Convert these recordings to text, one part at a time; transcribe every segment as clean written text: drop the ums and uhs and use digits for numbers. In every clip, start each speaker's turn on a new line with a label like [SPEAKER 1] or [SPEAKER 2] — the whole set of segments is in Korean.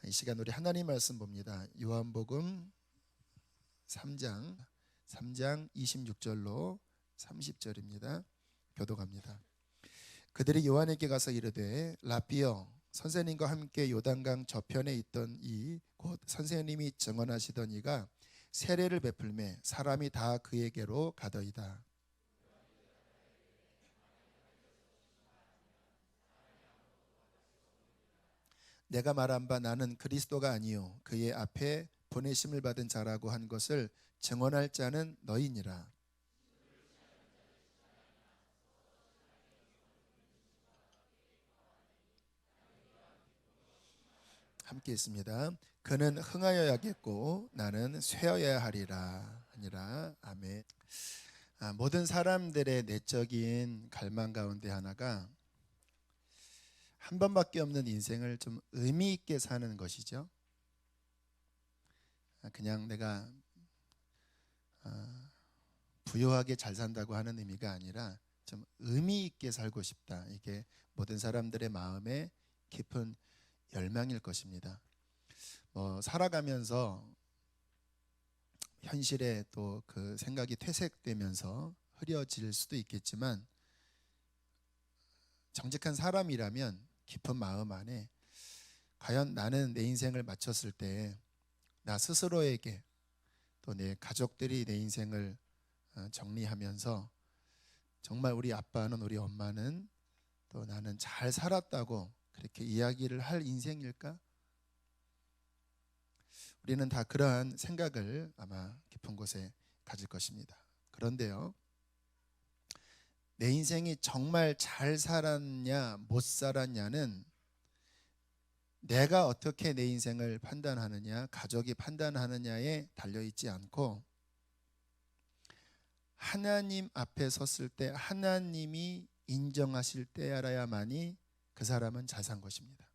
[SPEAKER 1] 이 시간 우리 하나님 말씀 봅니다. 요한복음 3장 26절로 30절입니다. 교독합니다. 그들이 요한에게 가서 이르되 라삐여, 선생님과 함께 요단강 저편에 있던 이 곧 선생님이 증언하시던 이가 세례를 베풀매 사람이 다 그에게로 가더이다. 내가 말한 바 나는 그리스도가 아니요 그의 앞에 보내심을 받은 자라고 한 것을 증언할 자는 너희니라. 함께 있습니다. 그는 흥하여야겠고 나는 쇠어야 하리라 하니라. 아멘. 모든 사람들의 내적인 갈망 가운데 하나가 한 번밖에 없는 인생을 좀 의미 있게 사는 것이죠. 그냥 내가 부유하게 잘 산다고 하는 의미가 아니라 좀 의미 있게 살고 싶다. 이게 모든 사람들의 마음에 깊은 열망일 것입니다. 살아가면서 현실에 또 그 생각이 퇴색되면서 흐려질 수도 있겠지만 정직한 사람이라면 깊은 마음 안에 과연 나는 내 인생을 마쳤을 때 나 스스로에게 또 내 가족들이 내 인생을 정리하면서 정말 우리 아빠는 우리 엄마는 또 나는 잘 살았다고 그렇게 이야기를 할 인생일까? 우리는 다 그러한 생각을 아마 깊은 곳에 가질 것입니다. 그런데요, 내 인생이 정말 잘 살았냐 못 살았냐는 내가 어떻게 내 인생을 판단하느냐, 가족이 판단하느냐에 달려있지 않고 하나님 앞에 섰을 때 하나님이 인정하실 때야만이 그 사람은 잘 산 것입니다.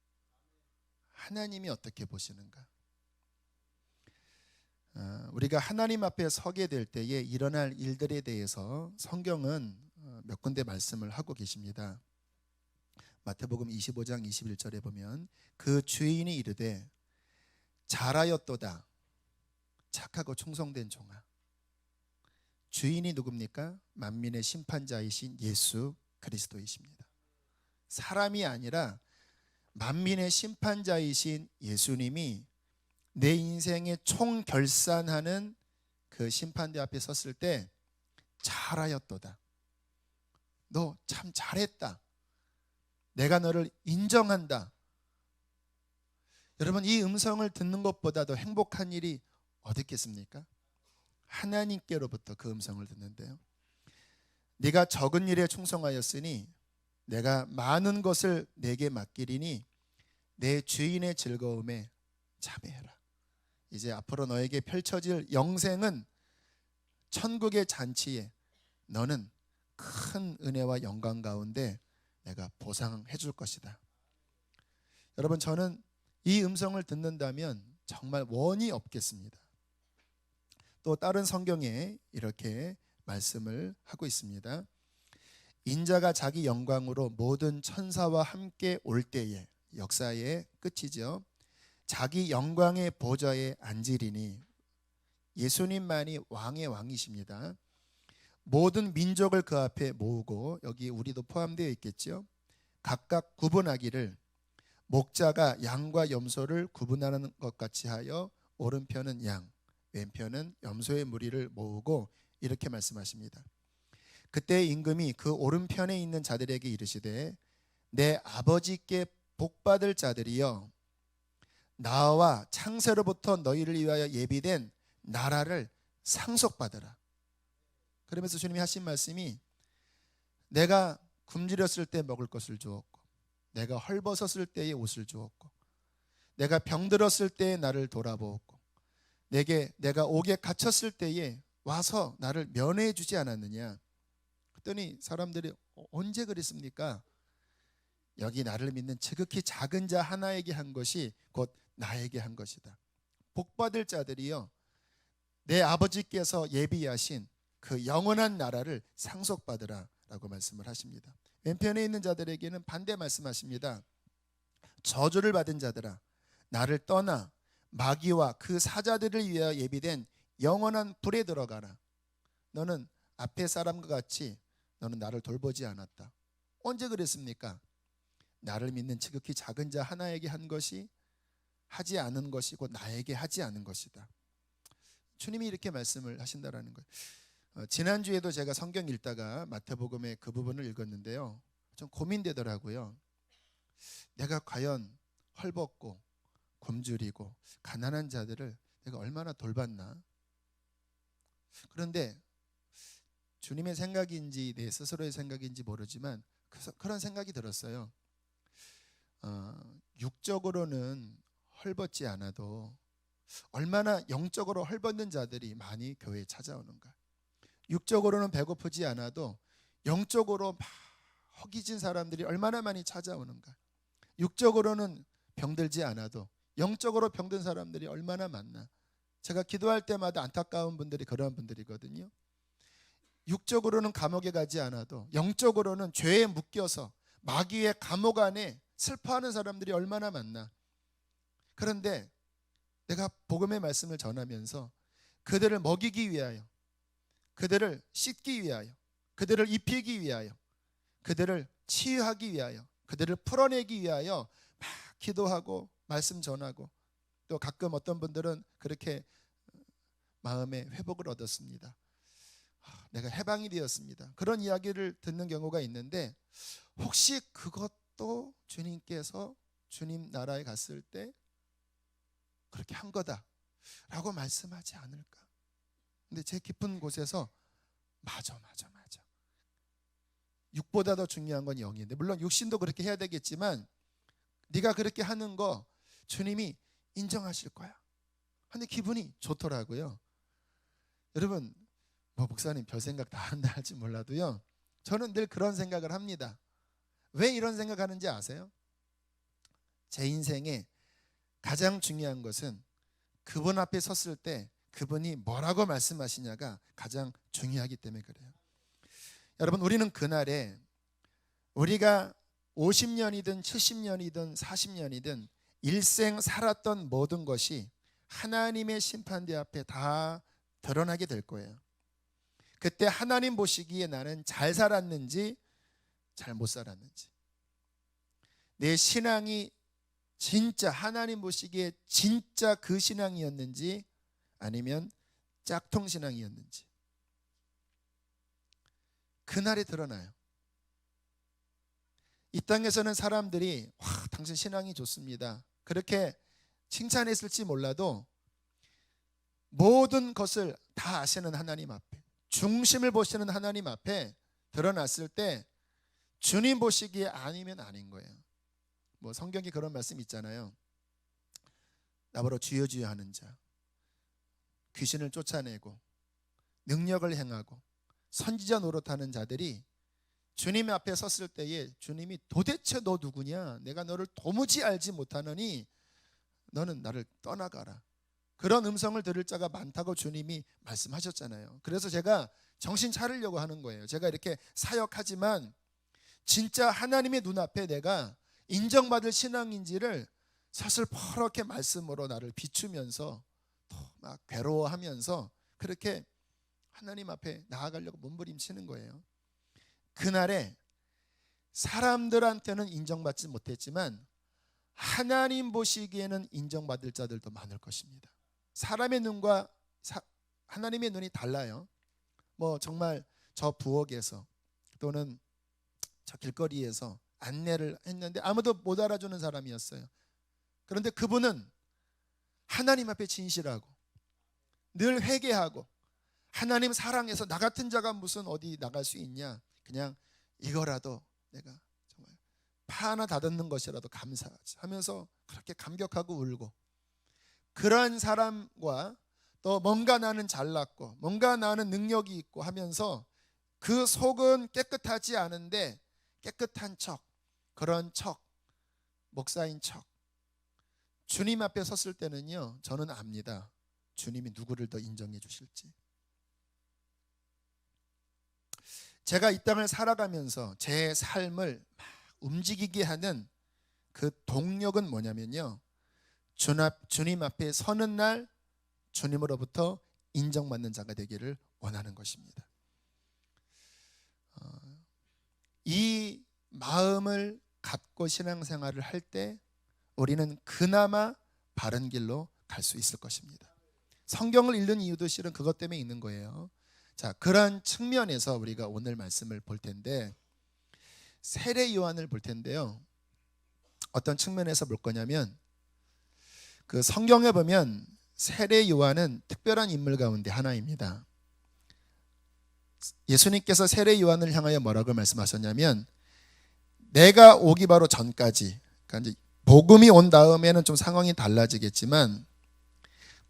[SPEAKER 1] 하나님이 어떻게 보시는가? 우리가 하나님 앞에 서게 될 때에 일어날 일들에 대해서 성경은 몇 군데 말씀을 하고 계십니다. 마태복음 25장 21절에 보면 그 주인이 이르되 잘하였도다 착하고 충성된 종아. 주인이 누굽니까? 만민의 심판자이신 예수 그리스도이십니다. 사람이 아니라 만민의 심판자이신 예수님이 내 인생의 총결산하는 그 심판대 앞에 섰을 때 잘하였도다. 너 참 잘했다. 내가 너를 인정한다. 여러분, 이 음성을 듣는 것보다 더 행복한 일이 어디 있겠습니까? 하나님께로부터 그 음성을 듣는데요. 네가 적은 일에 충성하였으니 내가 많은 것을 내게 맡기리니 내 주인의 즐거움에 참여해라. 이제 앞으로 너에게 펼쳐질 영생은 천국의 잔치에 너는 큰 은혜와 영광 가운데 내가 보상해 줄 것이다. 여러분, 저는 이 음성을 듣는다면 정말 원이 없겠습니다. 또 다른 성경에 이렇게 말씀을 하고 있습니다. 인자가 자기 영광으로 모든 천사와 함께 올 때에, 역사의 끝이죠. 자기 영광의 보좌에 앉으리니, 예수님만이 왕의 왕이십니다. 모든 민족을 그 앞에 모으고, 여기 우리도 포함되어 있겠죠. 각각 구분하기를 목자가 양과 염소를 구분하는 것 같이 하여 오른편은 양, 왼편은 염소의 무리를 모으고 이렇게 말씀하십니다. 그때 임금이 그 오른편에 있는 자들에게 이르시되 내 아버지께 복받을 자들이여, 나와 창세로부터 너희를 위하여 예비된 나라를 상속받으라. 그러면서 주님이 하신 말씀이 내가 굶주렸을 때 먹을 것을 주었고, 내가 헐벗었을 때에 옷을 주었고, 내가 병들었을 때에 나를 돌아보았고, 내가 옥에 갇혔을 때에 와서 나를 면회해 주지 않았느냐. 그랬더니 사람들이 언제 그랬습니까? 여기 나를 믿는 지극히 작은 자 하나에게 한 것이 곧 나에게 한 것이다. 복받을 자들이여, 내 아버지께서 예비하신 그 영원한 나라를 상속받으라 라고 말씀을 하십니다. 왼편에 있는 자들에게는 반대 말씀하십니다. 저주를 받은 자들아, 나를 떠나 마귀와 그 사자들을 위하여 예비된 영원한 불에 들어가라. 너는 앞에 사람과 같이 너는 나를 돌보지 않았다. 언제 그랬습니까? 나를 믿는 지극히 작은 자 하나에게 한 것이 하지 않은 것이고 나에게 하지 않은 것이다. 주님이 이렇게 말씀을 하신다라는 거예요. 지난주에도 제가 성경 읽다가 마태복음의 그 부분을 읽었는데요, 좀 고민되더라고요. 내가 과연 헐벗고 굶주리고 가난한 자들을 내가 얼마나 돌봤나. 그런데 주님의 생각인지 내 스스로의 생각인지 모르지만 그런 생각이 들었어요. 육적으로는 헐벗지 않아도 얼마나 영적으로 헐벗는 자들이 많이 교회에 찾아오는가. 육적으로는 배고프지 않아도 영적으로 막 허기진 사람들이 얼마나 많이 찾아오는가. 육적으로는 병들지 않아도 영적으로 병든 사람들이 얼마나 많나. 제가 기도할 때마다 안타까운 분들이 그런 분들이거든요. 육적으로는 감옥에 가지 않아도 영적으로는 죄에 묶여서 마귀의 감옥 안에 슬퍼하는 사람들이 얼마나 많나. 그런데 내가 복음의 말씀을 전하면서 그들을 먹이기 위하여, 그들을 씻기 위하여, 그들을 입히기 위하여, 그들을 치유하기 위하여, 그들을 풀어내기 위하여 막 기도하고 말씀 전하고, 또 가끔 어떤 분들은 그렇게 마음의 회복을 얻었습니다. 내가 해방이 되었습니다. 그런 이야기를 듣는 경우가 있는데, 혹시 그것도 주님께서 주님 나라에 갔을 때 그렇게 한 거다라고 말씀하지 않을까? 근데 제 깊은 곳에서 맞아. 육보다 더 중요한 건 영인데, 물론 육신도 그렇게 해야 되겠지만 네가 그렇게 하는 거 주님이 인정하실 거야. 근데 기분이 좋더라고요. 여러분, 뭐 목사님 별 생각 다 한다 할지 몰라도요, 저는 늘 그런 생각을 합니다. 왜 이런 생각하는지 아세요? 제 인생에 가장 중요한 것은 그분 앞에 섰을 때 그분이 뭐라고 말씀하시냐가 가장 중요하기 때문에 그래요. 여러분, 우리는 그날에 우리가 50년이든 70년이든 40년이든 일생 살았던 모든 것이 하나님의 심판대 앞에 다 드러나게 될 거예요. 그때 하나님 보시기에 나는 잘 살았는지 잘 못 살았는지, 내 신앙이 진짜 하나님 보시기에 진짜 그 신앙이었는지 아니면 짝퉁 신앙이었는지 그날에 드러나요. 이 땅에서는 사람들이 와, 당신 신앙이 좋습니다, 그렇게 칭찬했을지 몰라도 모든 것을 다 아시는 하나님 앞에, 중심을 보시는 하나님 앞에 드러났을 때 주님 보시기에 아니면 아닌 거예요. 뭐 성경에 그런 말씀 있잖아요. 나보러 주여 주여 하는 자, 귀신을 쫓아내고 능력을 행하고 선지자 노릇하는 자들이 주님 앞에 섰을 때에 주님이 도대체 너 누구냐, 내가 너를 도무지 알지 못하느니 너는 나를 떠나가라, 그런 음성을 들을 자가 많다고 주님이 말씀하셨잖아요. 그래서 제가 정신 차리려고 하는 거예요. 제가 이렇게 사역하지만 진짜 하나님의 눈앞에 내가 인정받을 신앙인지를 서슬퍼렇게 말씀으로 나를 비추면서 또 막 괴로워하면서 그렇게 하나님 앞에 나아가려고 몸부림치는 거예요. 그날에 사람들한테는 인정받지 못했지만 하나님 보시기에는 인정받을 자들도 많을 것입니다. 사람의 눈과 하나님의 눈이 달라요. 뭐 정말 저 부엌에서 또는 저 길거리에서 안내를 했는데 아무도 못 알아주는 사람이었어요. 그런데 그분은 하나님 앞에 진실하고 늘 회개하고 하나님 사랑해서 나 같은 자가 무슨 어디 나갈 수 있냐, 그냥 이거라도 내가 정말 파 하나 다듬는 것이라도 감사하지 하면서 그렇게 감격하고 울고, 그런 사람과 또 뭔가 나는 잘났고 뭔가 나는 능력이 있고 하면서 그 속은 깨끗하지 않은데 깨끗한 척, 그런 척, 목사인 척, 주님 앞에 섰을 때는요, 저는 압니다. 주님이 누구를 더 인정해 주실지. 제가 이 땅을 살아가면서 제 삶을 막 움직이게 하는 그 동력은 뭐냐면요, 주님 앞에 서는 날 주님으로부터 인정받는 자가 되기를 원하는 것입니다. 이 마음을 갖고 신앙생활을 할 때 우리는 그나마 바른 길로 갈 수 있을 것입니다. 성경을 읽는 이유도 실은 그것 때문에 있는 거예요. 자, 그런 측면에서 우리가 오늘 말씀을 볼 텐데, 세례 요한을 볼 텐데요. 어떤 측면에서 볼 거냐면, 그 성경에 보면 세례 요한은 특별한 인물 가운데 하나입니다. 예수님께서 세례 요한을 향하여 뭐라고 말씀하셨냐면, 내가 오기 바로 전까지, 그러니까 이제 복음이 온 다음에는 좀 상황이 달라지겠지만,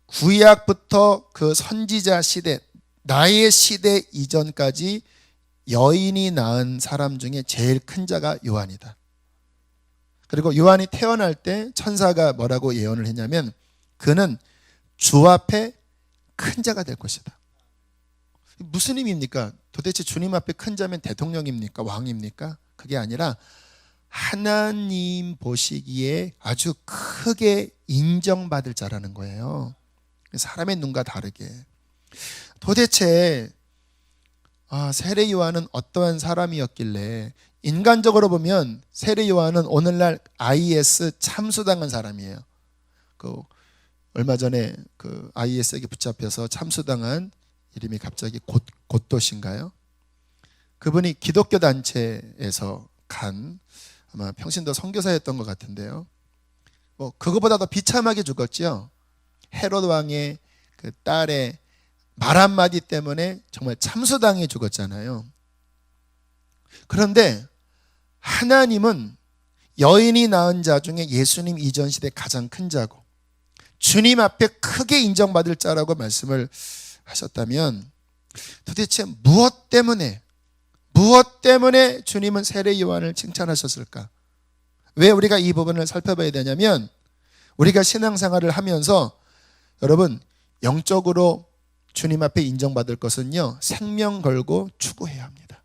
[SPEAKER 1] 구약부터 그 선지자 시대, 나의 시대 이전까지 여인이 낳은 사람 중에 제일 큰 자가 요한이다. 그리고 요한이 태어날 때 천사가 뭐라고 예언을 했냐면, 그는 주 앞에 큰 자가 될 것이다. 무슨 의미입니까? 도대체 주님 앞에 큰 자면 대통령입니까? 왕입니까? 그게 아니라 하나님 보시기에 아주 크게 인정받을 자라는 거예요. 사람의 눈과 다르게. 도대체 세례 요한은 어떠한 사람이었길래, 인간적으로 보면 세례 요한은 오늘날 IS 참수당한 사람이에요. 얼마 전에 그 IS에게 붙잡혀서 참수당한, 이름이 갑자기 곧도신가요? 그분이 기독교 단체에서 간, 아마 평신도 선교사였던 것 같은데요. 그거보다 더 비참하게 죽었죠. 헤롯 왕의 그 딸의 말 한마디 때문에 정말 참수당해 죽었잖아요. 그런데 하나님은 여인이 낳은 자 중에 예수님 이전 시대 가장 큰 자고 주님 앞에 크게 인정받을 자라고 말씀을 하셨다면, 도대체 무엇 때문에 주님은 세례 요한을 칭찬하셨을까? 왜 우리가 이 부분을 살펴봐야 되냐면, 우리가 신앙생활을 하면서 여러분, 영적으로 주님 앞에 인정받을 것은요, 생명 걸고 추구해야 합니다.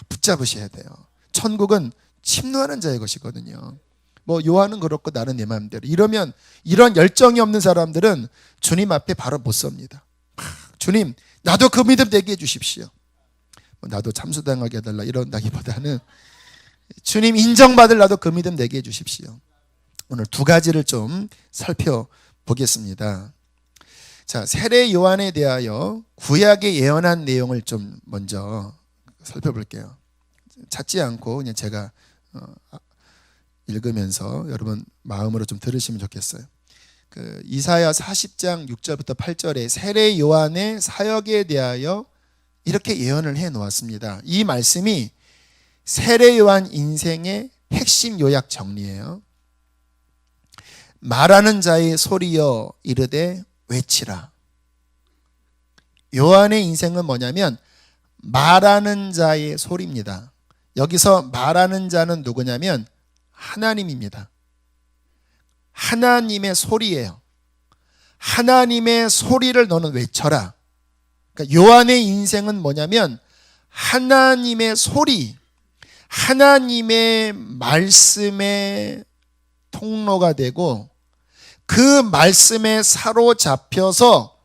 [SPEAKER 1] 붙잡으셔야 돼요. 천국은 침노하는 자의 것이거든요. 요한은 그렇고 나는 내 마음대로, 이러면, 이런 열정이 없는 사람들은 주님 앞에 바로 못 섭니다. 주님, 나도 그 믿음 되게 해주십시오. 나도 참수당하게 해달라 이런다기보다는, 주님 인정받을 나도 그 믿음 되게 해주십시오. 오늘 두 가지를 좀 살펴보겠습니다. 자, 세례 요한에 대하여 구약에 예언한 내용을 좀 먼저 살펴볼게요. 찾지 않고 그냥 제가 읽으면서 여러분 마음으로 좀 들으시면 좋겠어요. 이사야 40장 6절부터 8절에 세례 요한의 사역에 대하여 이렇게 예언을 해 놓았습니다. 이 말씀이 세례 요한 인생의 핵심 요약 정리예요. 말하는 자의 소리여 이르되 외치라. 요한의 인생은 뭐냐면 말하는 자의 소리입니다. 여기서 말하는 자는 누구냐면 하나님입니다. 하나님의 소리예요. 하나님의 소리를 너는 외쳐라. 그러니까 요한의 인생은 뭐냐면 하나님의 소리, 하나님의 말씀의 통로가 되고, 그 말씀에 사로잡혀서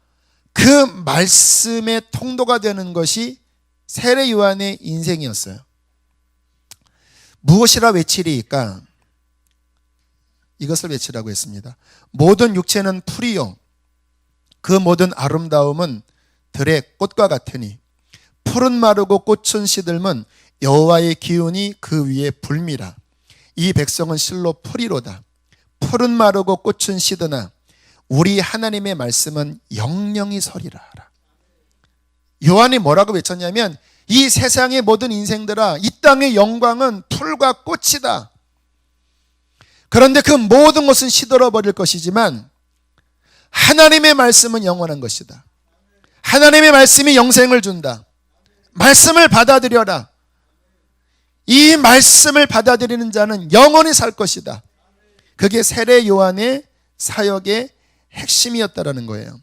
[SPEAKER 1] 그 말씀의 통로가 되는 것이 세례 요한의 인생이었어요. 무엇이라 외치리이까? 이것을 외치라고 했습니다. 모든 육체는 풀이요, 그 모든 아름다움은 들의 꽃과 같으니 풀은 마르고 꽃은 시들면 여호와의 기운이 그 위에 불미라. 이 백성은 실로 풀이로다. 풀은 마르고 꽃은 시드나 우리 하나님의 말씀은 영영이 서리라. 요한이 뭐라고 외쳤냐면, 이 세상의 모든 인생들아, 이 땅의 영광은 풀과 꽃이다. 그런데 그 모든 것은 시들어버릴 것이지만 하나님의 말씀은 영원한 것이다. 하나님의 말씀이 영생을 준다. 말씀을 받아들여라. 이 말씀을 받아들이는 자는 영원히 살 것이다. 그게 세례 요한의 사역의 핵심이었다라는 거예요.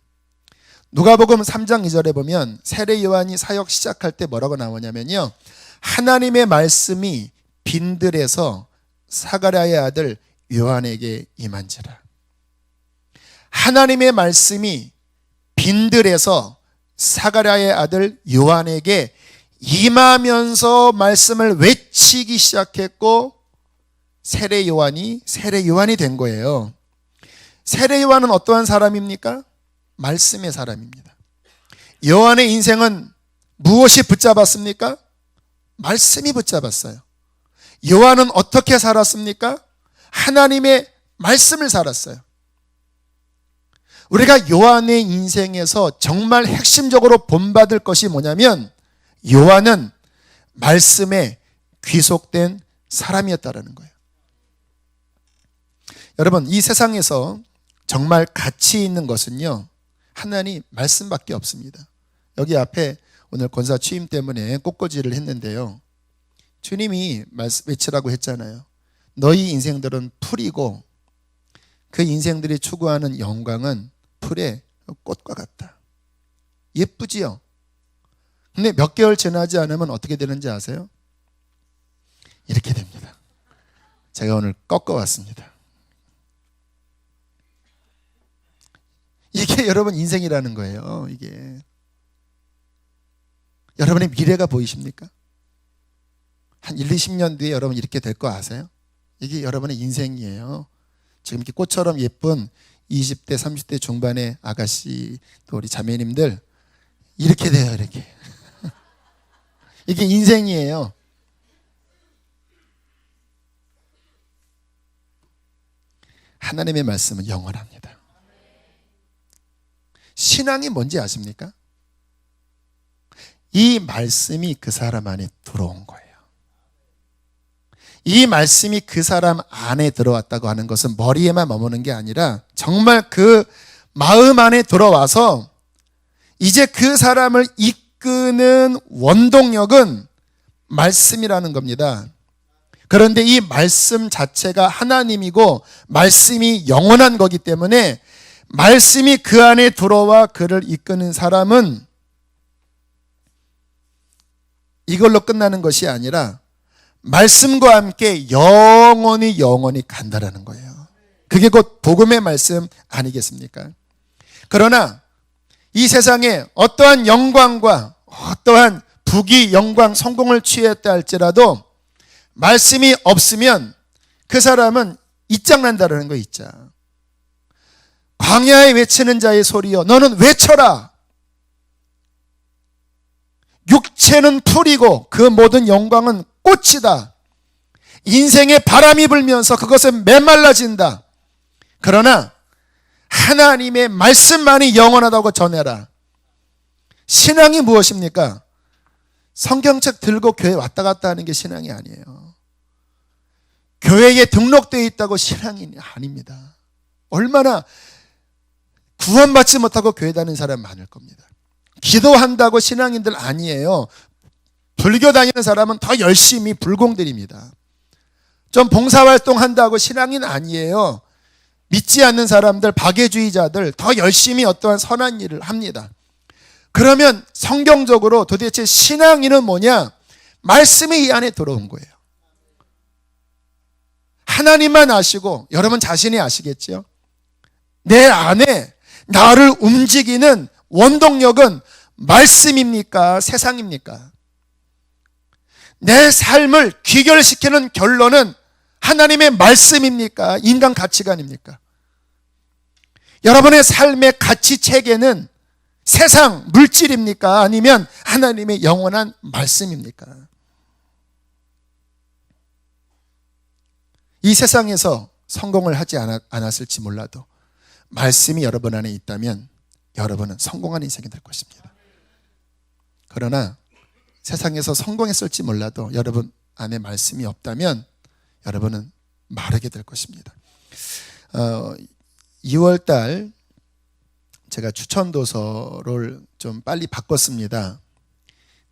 [SPEAKER 1] 누가복음 3장 2절에 보면 세례 요한이 사역 시작할 때 뭐라고 나오냐면요, 하나님의 말씀이 빈들에서 사가랴의 아들 요한에게 임한지라. 하나님의 말씀이 빈들에서 사가랴의 아들 요한에게 임하면서 말씀을 외치기 시작했고 세례 요한이 된 거예요. 세례 요한은 어떠한 사람입니까? 말씀의 사람입니다. 요한의 인생은 무엇이 붙잡았습니까? 말씀이 붙잡았어요. 요한은 어떻게 살았습니까? 하나님의 말씀을 살았어요. 우리가 요한의 인생에서 정말 핵심적으로 본받을 것이 뭐냐면 요한은 말씀에 귀속된 사람이었다라는 거예요. 여러분, 이 세상에서 정말 가치 있는 것은요, 하나님 말씀밖에 없습니다. 여기 앞에 오늘 권사 취임 때문에 꽃꽂이를 했는데요, 주님이 외치라고 했잖아요. 너희 인생들은 풀이고 그 인생들이 추구하는 영광은 풀의 꽃과 같다. 예쁘지요? 근데 몇 개월 지나지 않으면 어떻게 되는지 아세요? 이렇게 됩니다. 제가 오늘 꺾어왔습니다. 이게 여러분 인생이라는 거예요. 이게 여러분의 미래가 보이십니까? 한 1, 20년 뒤에 여러분 이렇게 될 거 아세요? 이게 여러분의 인생이에요. 지금 이렇게 꽃처럼 예쁜 20대, 30대 중반의 아가씨, 또 우리 자매님들 이렇게 돼요. 이렇게. 이게 인생이에요. 하나님의 말씀은 영원합니다. 신앙이 뭔지 아십니까? 이 말씀이 그 사람 안에 들어온 거예요. 이 말씀이 그 사람 안에 들어왔다고 하는 것은 머리에만 머무는 게 아니라 정말 그 마음 안에 들어와서 이제 그 사람을 이끄는 원동력은 말씀이라는 겁니다. 그런데 이 말씀 자체가 하나님이고 말씀이 영원한 거기 때문에 말씀이 그 안에 들어와 그를 이끄는 사람은 이걸로 끝나는 것이 아니라 말씀과 함께 영원히 간다라는 거예요. 그게 곧 복음의 말씀 아니겠습니까? 그러나 이 세상에 어떠한 영광과 어떠한 부귀, 영광, 성공을 취했다 할지라도 말씀이 없으면 그 사람은 이장난다라는 거 있자. 광야에 외치는 자의 소리여 너는 외쳐라. 육체는 풀이고 그 모든 영광은 꽃이다. 인생에 바람이 불면서 그것은 메말라진다. 그러나 하나님의 말씀만이 영원하다고 전해라. 신앙이 무엇입니까? 성경책 들고 교회 왔다 갔다 하는 게 신앙이 아니에요. 교회에 등록되어 있다고 신앙이 아닙니다. 얼마나 구원받지 못하고 교회 다니는 사람 많을 겁니다. 기도한다고 신앙인들 아니에요. 불교 다니는 사람은 더 열심히 불공들입니다. 좀 봉사활동 한다고 신앙인 아니에요. 믿지 않는 사람들, 박애주의자들 더 열심히 어떠한 선한 일을 합니다. 그러면 성경적으로 도대체 신앙인은 뭐냐? 말씀이 이 안에 들어온 거예요. 하나님만 아시고 여러분 자신이 아시겠죠? 내 안에 나를 움직이는 원동력은 말씀입니까? 세상입니까? 내 삶을 귀결시키는 결론은 하나님의 말씀입니까? 인간 가치관입니까? 여러분의 삶의 가치 체계는 세상, 물질입니까? 아니면 하나님의 영원한 말씀입니까? 이 세상에서 성공을 하지 않았을지 몰라도 말씀이 여러분 안에 있다면 여러분은 성공한 인생이 될 것입니다. 그러나 세상에서 성공했을지 몰라도 여러분 안에 말씀이 없다면 여러분은 마르게 될 것입니다. 2월달 제가 추천도서를 좀 빨리 바꿨습니다.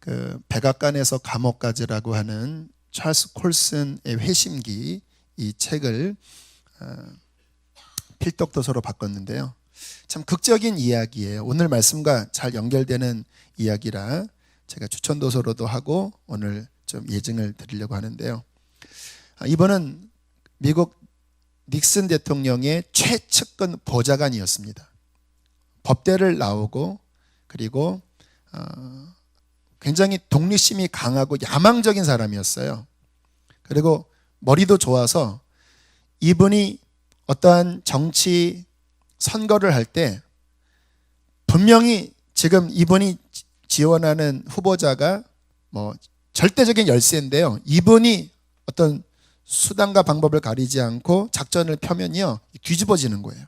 [SPEAKER 1] 그 백악관에서 감옥까지라고 하는 찰스 콜슨의 회심기, 이 책을 필독도서로 바꿨는데요. 참 극적인 이야기예요. 오늘 말씀과 잘 연결되는 이야기라 제가 추천도서로도 하고 오늘 좀 예증을 드리려고 하는데요. 이번은 미국 닉슨 대통령의 최측근 보좌관이었습니다. 법대를 나오고 그리고 굉장히 독립심이 강하고 야망적인 사람이었어요. 그리고 머리도 좋아서 이분이 어떠한 정치 선거를 할 때 분명히 지금 이분이 지원하는 후보자가 뭐 절대적인 열세인데요. 이분이 어떤 수단과 방법을 가리지 않고 작전을 펴면요 뒤집어지는 거예요.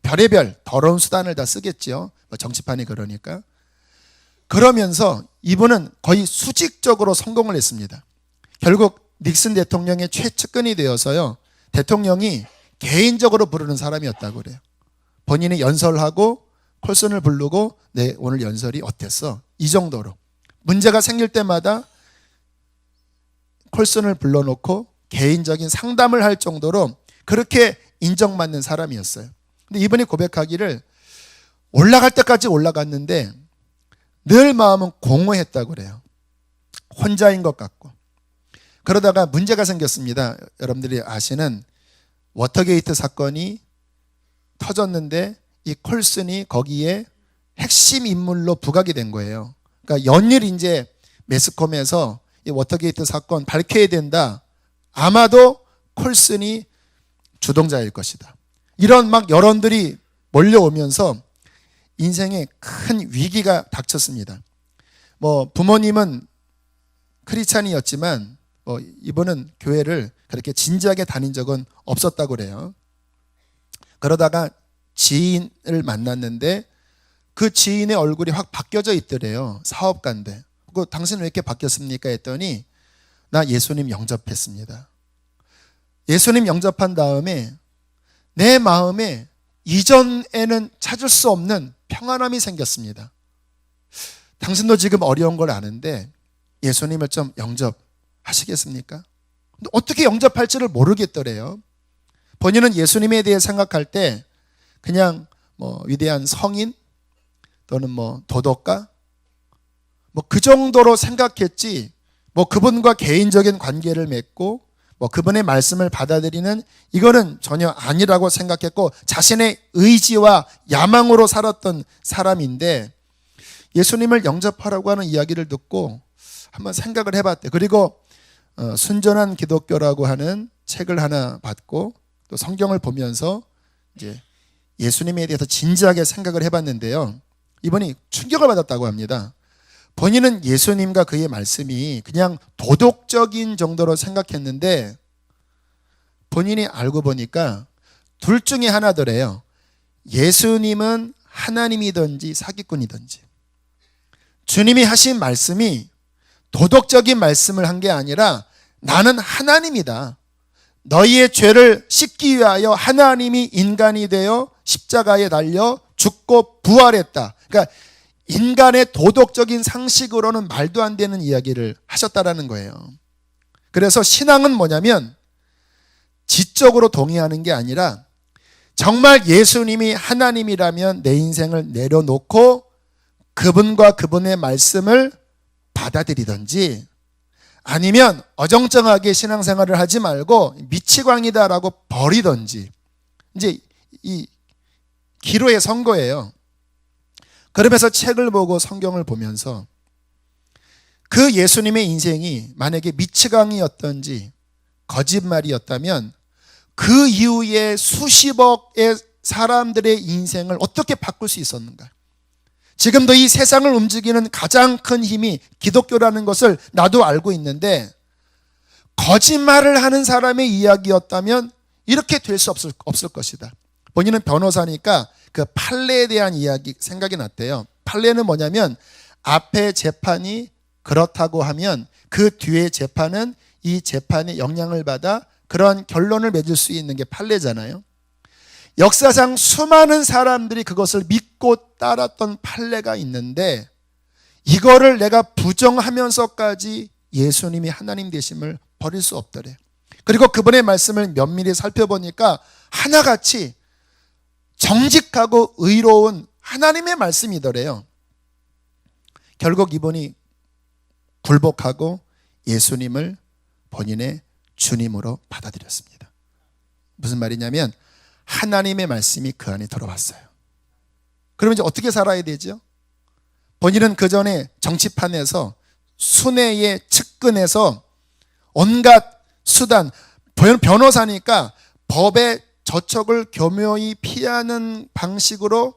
[SPEAKER 1] 별의별 더러운 수단을 다 쓰겠죠. 정치판이 그러니까. 그러면서 이분은 거의 수직적으로 성공을 했습니다. 결국 닉슨 대통령의 최측근이 되어서요. 대통령이 개인적으로 부르는 사람이었다고 그래요. 본인이 연설하고 콜슨을 부르고 네, 오늘 연설이 어땠어? 이 정도로. 문제가 생길 때마다 콜슨을 불러놓고 개인적인 상담을 할 정도로 그렇게 인정받는 사람이었어요. 근데 이분이 고백하기를 올라갈 때까지 올라갔는데 늘 마음은 공허했다고 그래요. 혼자인 것 같고. 그러다가 문제가 생겼습니다. 여러분들이 아시는 워터게이트 사건이 터졌는데 이 콜슨이 거기에 핵심 인물로 부각이 된 거예요. 그러니까 연일 이제 매스컴에서 이 워터게이트 사건 밝혀야 된다. 아마도 콜슨이 주동자일 것이다. 이런 막 여론들이 몰려오면서 인생에 큰 위기가 닥쳤습니다. 뭐 부모님은 크리스찬이었지만 이분은 교회를 그렇게 진지하게 다닌 적은 없었다고 그래요. 그러다가 지인을 만났는데 그 지인의 얼굴이 확 바뀌어져 있더래요. 사업가인데. 당신은 왜 이렇게 바뀌었습니까? 했더니 나 예수님 영접했습니다. 예수님 영접한 다음에 내 마음에 이전에는 찾을 수 없는 평안함이 생겼습니다. 당신도 지금 어려운 걸 아는데 예수님을 좀 영접하시겠습니까? 근데 어떻게 영접할지를 모르겠더래요. 본인은 예수님에 대해 생각할 때 그냥 위대한 성인 또는 도덕가 그 정도로 생각했지 그분과 개인적인 관계를 맺고 그분의 말씀을 받아들이는 이거는 전혀 아니라고 생각했고 자신의 의지와 야망으로 살았던 사람인데 예수님을 영접하라고 하는 이야기를 듣고 한번 생각을 해봤대요. 그리고 순전한 기독교라고 하는 책을 하나 받고 또 성경을 보면서 이제 예수님에 대해서 진지하게 생각을 해봤는데요. 이분이 충격을 받았다고 합니다. 본인은 예수님과 그의 말씀이 그냥 도덕적인 정도로 생각했는데 본인이 알고 보니까 둘 중에 하나더래요. 예수님은 하나님이든지 사기꾼이든지. 주님이 하신 말씀이 도덕적인 말씀을 한 게 아니라 나는 하나님이다. 너희의 죄를 씻기 위하여 하나님이 인간이 되어 십자가에 달려 죽고 부활했다. 그러니까 인간의 도덕적인 상식으로는 말도 안 되는 이야기를 하셨다라는 거예요. 그래서 신앙은 뭐냐면 지적으로 동의하는 게 아니라 정말 예수님이 하나님이라면 내 인생을 내려놓고 그분과 그분의 말씀을 받아들이든지 아니면 어정쩡하게 신앙생활을 하지 말고 미치광이다라고 버리든지 이제 이 기로의 선거예요. 그러면서 책을 보고 성경을 보면서 그 예수님의 인생이 만약에 미치광이었던지 거짓말이었다면 그 이후에 수십억의 사람들의 인생을 어떻게 바꿀 수 있었는가? 지금도 이 세상을 움직이는 가장 큰 힘이 기독교라는 것을 나도 알고 있는데 거짓말을 하는 사람의 이야기였다면 이렇게 될 수 없을 것이다. 본인은 변호사니까 그 판례에 대한 이야기 생각이 났대요. 판례는 뭐냐면 앞에 재판이 그렇다고 하면 그 뒤에 재판은 이 재판의 영향을 받아 그런 결론을 맺을 수 있는 게 판례잖아요. 역사상 수많은 사람들이 그것을 믿고 따랐던 판례가 있는데 이거를 내가 부정하면서까지 예수님이 하나님 되심을 버릴 수 없더래. 그리고 그분의 말씀을 면밀히 살펴보니까 하나같이 정직하고 의로운 하나님의 말씀이더래요. 결국 이분이 굴복하고 예수님을 본인의 주님으로 받아들였습니다. 무슨 말이냐면 하나님의 말씀이 그 안에 들어왔어요. 그러면 이제 어떻게 살아야 되죠? 본인은 그 전에 정치판에서 순회에 측근해서 온갖 수단, 변호사니까 법의 저촉을 교묘히 피하는 방식으로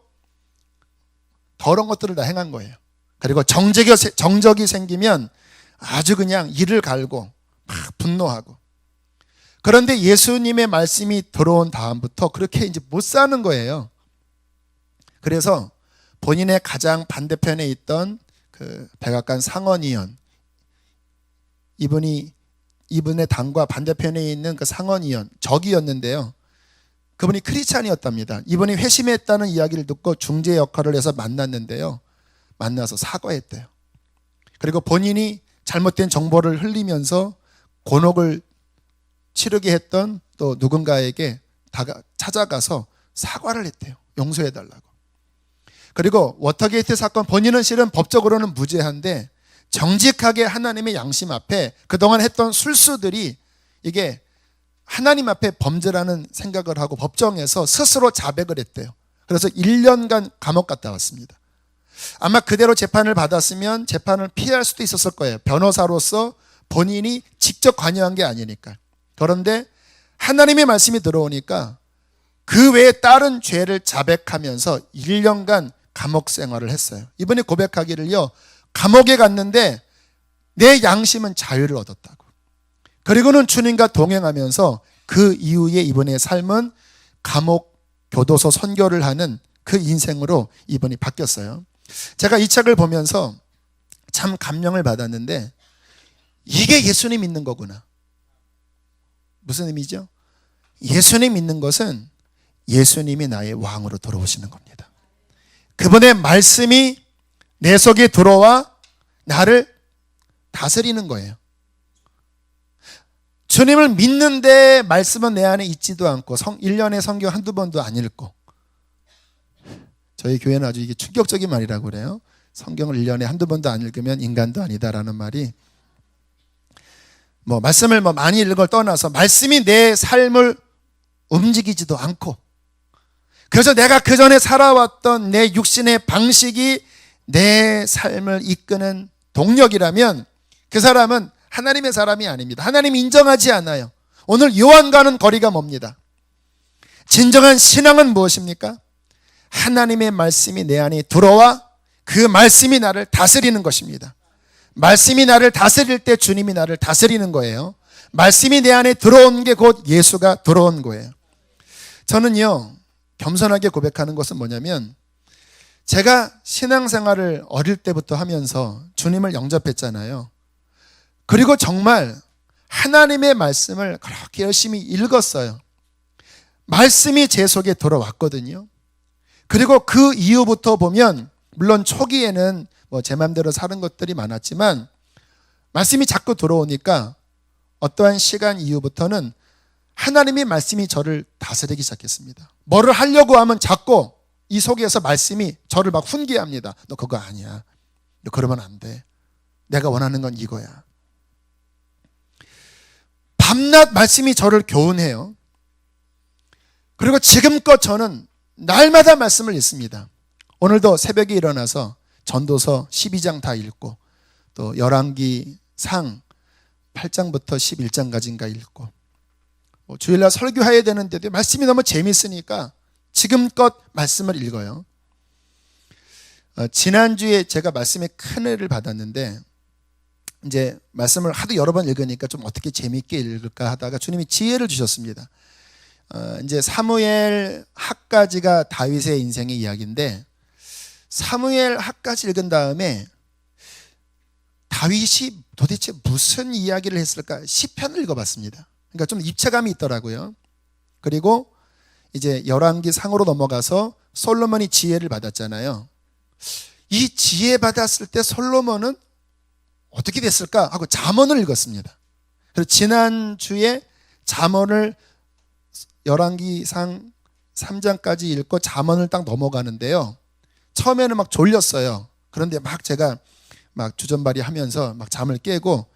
[SPEAKER 1] 더러운 것들을 다 행한 거예요. 그리고 정적이 생기면 아주 그냥 이를 갈고 막 분노하고. 그런데 예수님의 말씀이 들어온 다음부터 그렇게 이제 못 사는 거예요. 그래서 본인의 가장 반대편에 있던 그 백악관 상원의원, 이분의 당과 반대편에 있는 그 상원의원, 적이었는데요. 그분이 크리스찬이었답니다. 이분이 회심했다는 이야기를 듣고 중재 역할을 해서 만났는데요. 만나서 사과했대요. 그리고 본인이 잘못된 정보를 흘리면서 곤혹을 치르게 했던 또 누군가에게 찾아가서 사과를 했대요. 용서해달라고. 그리고 워터게이트 사건, 본인은 실은 법적으로는 무죄한데 정직하게 하나님의 양심 앞에 그동안 했던 술수들이 이게 하나님 앞에 범죄라는 생각을 하고 법정에서 스스로 자백을 했대요. 그래서 1년간 감옥 갔다 왔습니다. 아마 그대로 재판을 받았으면 재판을 피할 수도 있었을 거예요. 변호사로서 본인이 직접 관여한 게 아니니까. 그런데 하나님의 말씀이 들어오니까 그 외에 다른 죄를 자백하면서 1년간 감옥 생활을 했어요. 이분이 고백하기를요, 감옥에 갔는데 내 양심은 자유를 얻었다고. 그리고는 주님과 동행하면서 그 이후에 이분의 삶은 감옥 교도소 선교를 하는 그 인생으로 이분이 바뀌었어요. 제가 이 책을 보면서 참 감명을 받았는데 이게 예수님 믿는 거구나. 무슨 의미죠? 예수님 믿는 것은 예수님이 나의 왕으로 들어오시는 겁니다. 그분의 말씀이 내 속에 들어와 나를 다스리는 거예요. 주님을 믿는데 말씀은 내 안에 있지도 않고 1년에 성경 한두 번도 안 읽고, 저희 교회는 아주 이게 충격적인 말이라고 그래요. 성경을 1년에 한두 번도 안 읽으면 인간도 아니다라는 말이, 말씀을 많이 읽은 걸 떠나서 말씀이 내 삶을 움직이지도 않고, 그래서 내가 그 전에 살아왔던 내 육신의 방식이 내 삶을 이끄는 동력이라면 그 사람은 하나님의 사람이 아닙니다. 하나님 인정하지 않아요. 오늘 요한과는 거리가 멉니다. 진정한 신앙은 무엇입니까? 하나님의 말씀이 내 안에 들어와 그 말씀이 나를 다스리는 것입니다. 말씀이 나를 다스릴 때 주님이 나를 다스리는 거예요. 말씀이 내 안에 들어온 게 곧 예수가 들어온 거예요. 저는요, 겸손하게 고백하는 것은 뭐냐면, 제가 신앙생활을 어릴 때부터 하면서 주님을 영접했잖아요. 그리고 정말 하나님의 말씀을 그렇게 열심히 읽었어요. 말씀이 제 속에 들어왔거든요. 그리고 그 이후부터 보면, 물론 초기에는 제 마음대로 사는 것들이 많았지만 말씀이 자꾸 들어오니까 어떠한 시간 이후부터는 하나님의 말씀이 저를 다스리기 시작했습니다. 뭐를 하려고 하면 자꾸 이 속에서 말씀이 저를 막 훈계합니다. 너 그거 아니야. 너 그러면 안 돼. 내가 원하는 건 이거야. 밤낮 말씀이 저를 교훈해요. 그리고 지금껏 저는 날마다 말씀을 읽습니다. 오늘도 새벽에 일어나서 전도서 12장 다 읽고, 또 열왕기상 8장부터 11장까지인가 읽고, 주일날 설교해야 되는데도 말씀이 너무 재밌으니까 지금껏 말씀을 읽어요. 지난주에 제가 말씀에 큰 은혜를 받았는데, 이제 말씀을 하도 여러 번 읽으니까 좀 어떻게 재미있게 읽을까 하다가 주님이 지혜를 주셨습니다. 이제 사무엘 하까지가 다윗의 인생의 이야기인데, 사무엘 하까지 읽은 다음에 다윗이 도대체 무슨 이야기를 했을까 시편을 읽어봤습니다. 그러니까 좀 입체감이 있더라고요. 그리고 이제 열왕기 상으로 넘어가서 솔로몬이 지혜를 받았잖아요. 이 지혜 받았을 때 솔로몬은 어떻게 됐을까 하고 잠언을 읽었습니다. 그래서 지난주에 잠언을 열왕기상 3장까지 읽고 잠언을 딱 넘어가는데요. 처음에는 막 졸렸어요. 그런데 막 제가 막 주전발이 하면서 막 잠을 깨고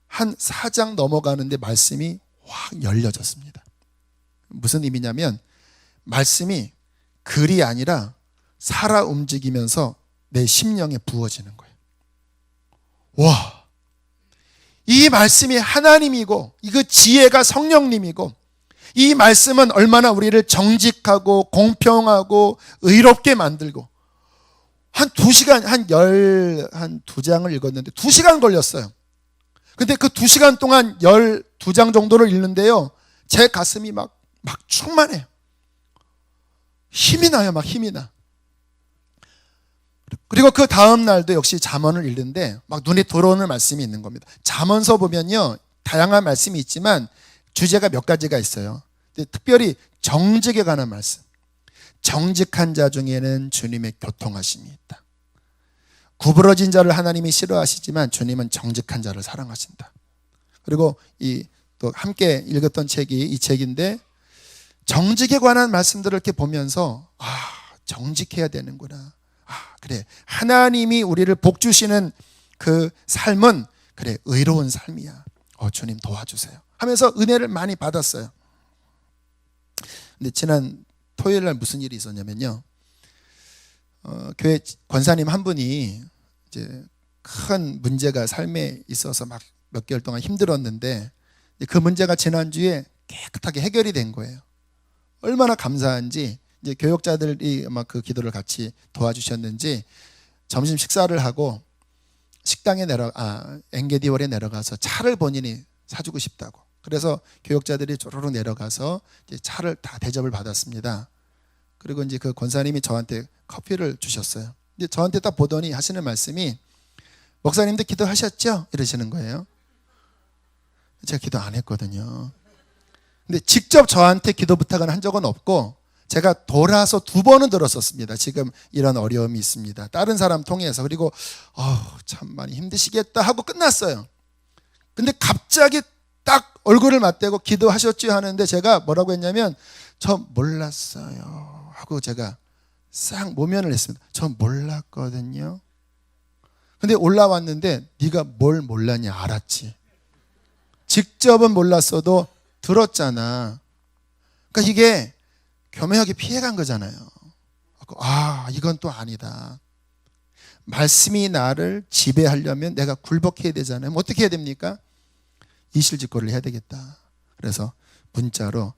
[SPEAKER 1] 한 4장 넘어가는데 말씀이 확 열려졌습니다. 무슨 의미냐면 말씀이 글이 아니라 살아 움직이면서 내 심령에 부어지는 거예요. 와, 이 말씀이 하나님이고 그 지혜가 성령님이고 이 말씀은 얼마나 우리를 정직하고 공평하고 의롭게 만들고 한 2시간, 한 12장을 읽었는데 2시간 걸렸어요. 근데 그 2시간 동안 12장 정도를 읽는데요, 제 가슴이 막 충만해요. 힘이 나요. 막 힘이 나. 그리고 그 다음 날도 역시 잠언을 읽는데 막 눈에 들어오는 말씀이 있는 겁니다. 잠언서 보면요, 다양한 말씀이 있지만 주제가 몇 가지가 있어요. 특별히 정직에 관한 말씀. 정직한 자 중에는 주님의 교통하심이 있다. 구부러진 자를 하나님이 싫어하시지만 주님은 정직한 자를 사랑하신다. 그리고 또 함께 읽었던 책이 이 책인데, 정직에 관한 말씀들을 이렇게 보면서 정직해야 되는구나. 그래, 하나님이 우리를 복 주시는 그 삶은 그래 의로운 삶이야. 주님 도와주세요 하면서 은혜를 많이 받았어요. 근데 지난 토요일 날 무슨 일이 있었냐면요, 교회 권사님 한 분이 이제 큰 문제가 삶에 있어서 막 몇 개월 동안 힘들었는데 그 문제가 지난주에 깨끗하게 해결이 된 거예요. 얼마나 감사한지, 이제 교역자들이 막 그 기도를 같이 도와주셨는지 점심 식사를 하고 식당에 엔게디월에 내려가서 차를 본인이 사주고 싶다고. 그래서 교역자들이 쪼르르 내려가서 이제 차를 다 대접을 받았습니다. 그리고 이제 그 권사님이 저한테 커피를 주셨어요. 이제 저한테 딱 보더니 하시는 말씀이, 목사님도 기도하셨죠? 이러시는 거예요. 제가 기도 안 했거든요. 근데 직접 저한테 기도 부탁은 한 적은 없고 제가 돌아서 2번은 들었었습니다. 지금 이런 어려움이 있습니다. 다른 사람 통해서. 그리고 참 많이 힘드시겠다 하고 끝났어요. 근데 갑자기 딱 얼굴을 맞대고 기도하셨죠 하는데 제가 뭐라고 했냐면, 저 몰랐어요 하고 제가 싹 모면을 했습니다. 저 몰랐거든요. 근데 올라왔는데 네가 뭘 몰랐냐? 알았지. 직접은 몰랐어도 들었잖아. 그러니까 이게 교묘하게 피해간 거잖아요. 이건 또 아니다. 말씀이 나를 지배하려면 내가 굴복해야 되잖아요. 어떻게 해야 됩니까? 이실직고를 해야 되겠다. 그래서 문자로,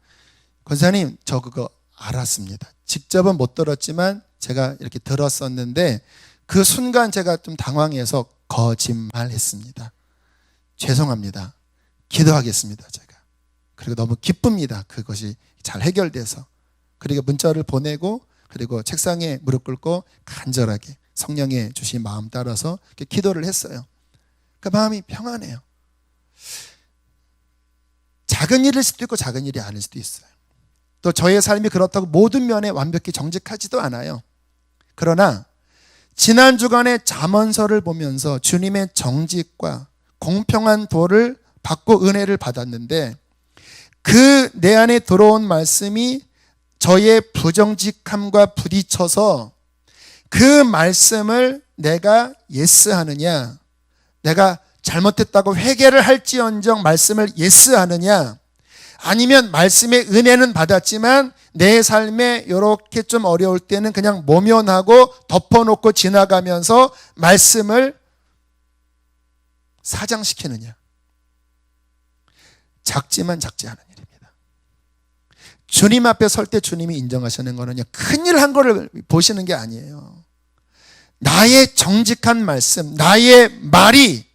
[SPEAKER 1] 권사님 저 그거 알았습니다. 직접은 못 들었지만 제가 이렇게 들었었는데 그 순간 제가 좀 당황해서 거짓말했습니다. 죄송합니다. 기도하겠습니다. 제가. 그리고 너무 기쁩니다. 그것이 잘 해결돼서. 그리고 문자를 보내고 그리고 책상에 무릎 꿇고 간절하게 성령의 주신 마음 따라서 기도를 했어요. 그 마음이 평안해요. 작은 일일 수도 있고 작은 일이 아닐 수도 있어요. 또 저의 삶이 그렇다고 모든 면에 완벽히 정직하지도 않아요. 그러나 지난 주간의 잠언서를 보면서 주님의 정직과 공평한 도를 받고 은혜를 받았는데, 그 내 안에 들어온 말씀이 저의 부정직함과 부딪혀서 그 말씀을 내가 예스하느냐, 내가 잘못했다고 회개를 할지언정 말씀을 예스하느냐, 아니면 말씀의 은혜는 받았지만 내 삶에 이렇게 좀 어려울 때는 그냥 모면하고 덮어놓고 지나가면서 말씀을 사장시키느냐. 작지만 작지 않은 일입니다. 주님 앞에 설 때 주님이 인정하시는 거는요, 큰일 한 거를 보시는 게 아니에요. 나의 정직한 말씀, 나의 말이,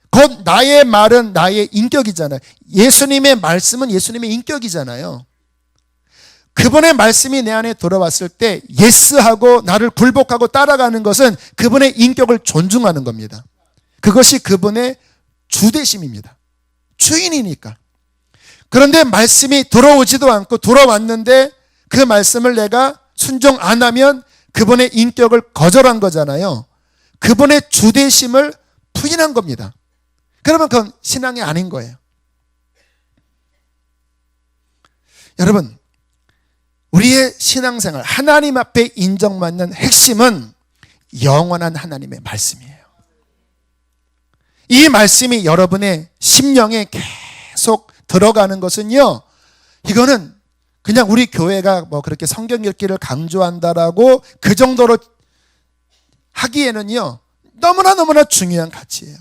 [SPEAKER 1] 곧 나의 말은 나의 인격이잖아요. 예수님의 말씀은 예수님의 인격이잖아요. 그분의 말씀이 내 안에 들어왔을 때 예스하고 나를 굴복하고 따라가는 것은 그분의 인격을 존중하는 겁니다. 그것이 그분의 주대심입니다. 주인이니까. 그런데 말씀이 들어오지도 않고 들어왔는데 그 말씀을 내가 순종 안 하면 그분의 인격을 거절한 거잖아요. 그분의 주대심을 부인한 겁니다. 그러면 그건 신앙이 아닌 거예요. 여러분, 우리의 신앙생활, 하나님 앞에 인정받는 핵심은 영원한 하나님의 말씀이에요. 이 말씀이 여러분의 심령에 계속 들어가는 것은요, 이거는 그냥 우리 교회가 뭐 그렇게 성경 읽기를 강조한다라고 그 정도로 하기에는요, 너무나 중요한 가치예요.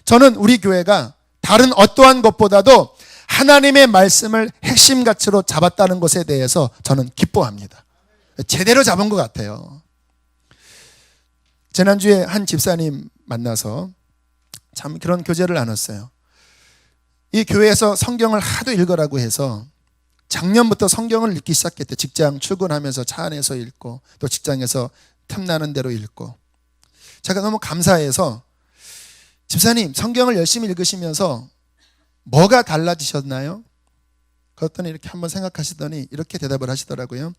[SPEAKER 1] 저는 우리 교회가 다른 어떠한 것보다도 하나님의 말씀을 핵심 가치로 잡았다는 것에 대해서 저는 기뻐합니다. 제대로 잡은 것 같아요. 지난주에 한 집사님 만나서 참 그런 교제를 나눴어요. 이 교회에서 성경을 하도 읽으라고 해서 작년부터 성경을 읽기 시작했대. 직장 출근하면서 차 안에서 읽고 또 직장에서 틈나는 대로 읽고. 제가 너무 감사해서 집사님 성경을 열심히 읽으시면서 뭐가 달라지셨나요? 그랬더니 이렇게 한번 생각하시더니 이렇게 대답을 하시더라고요.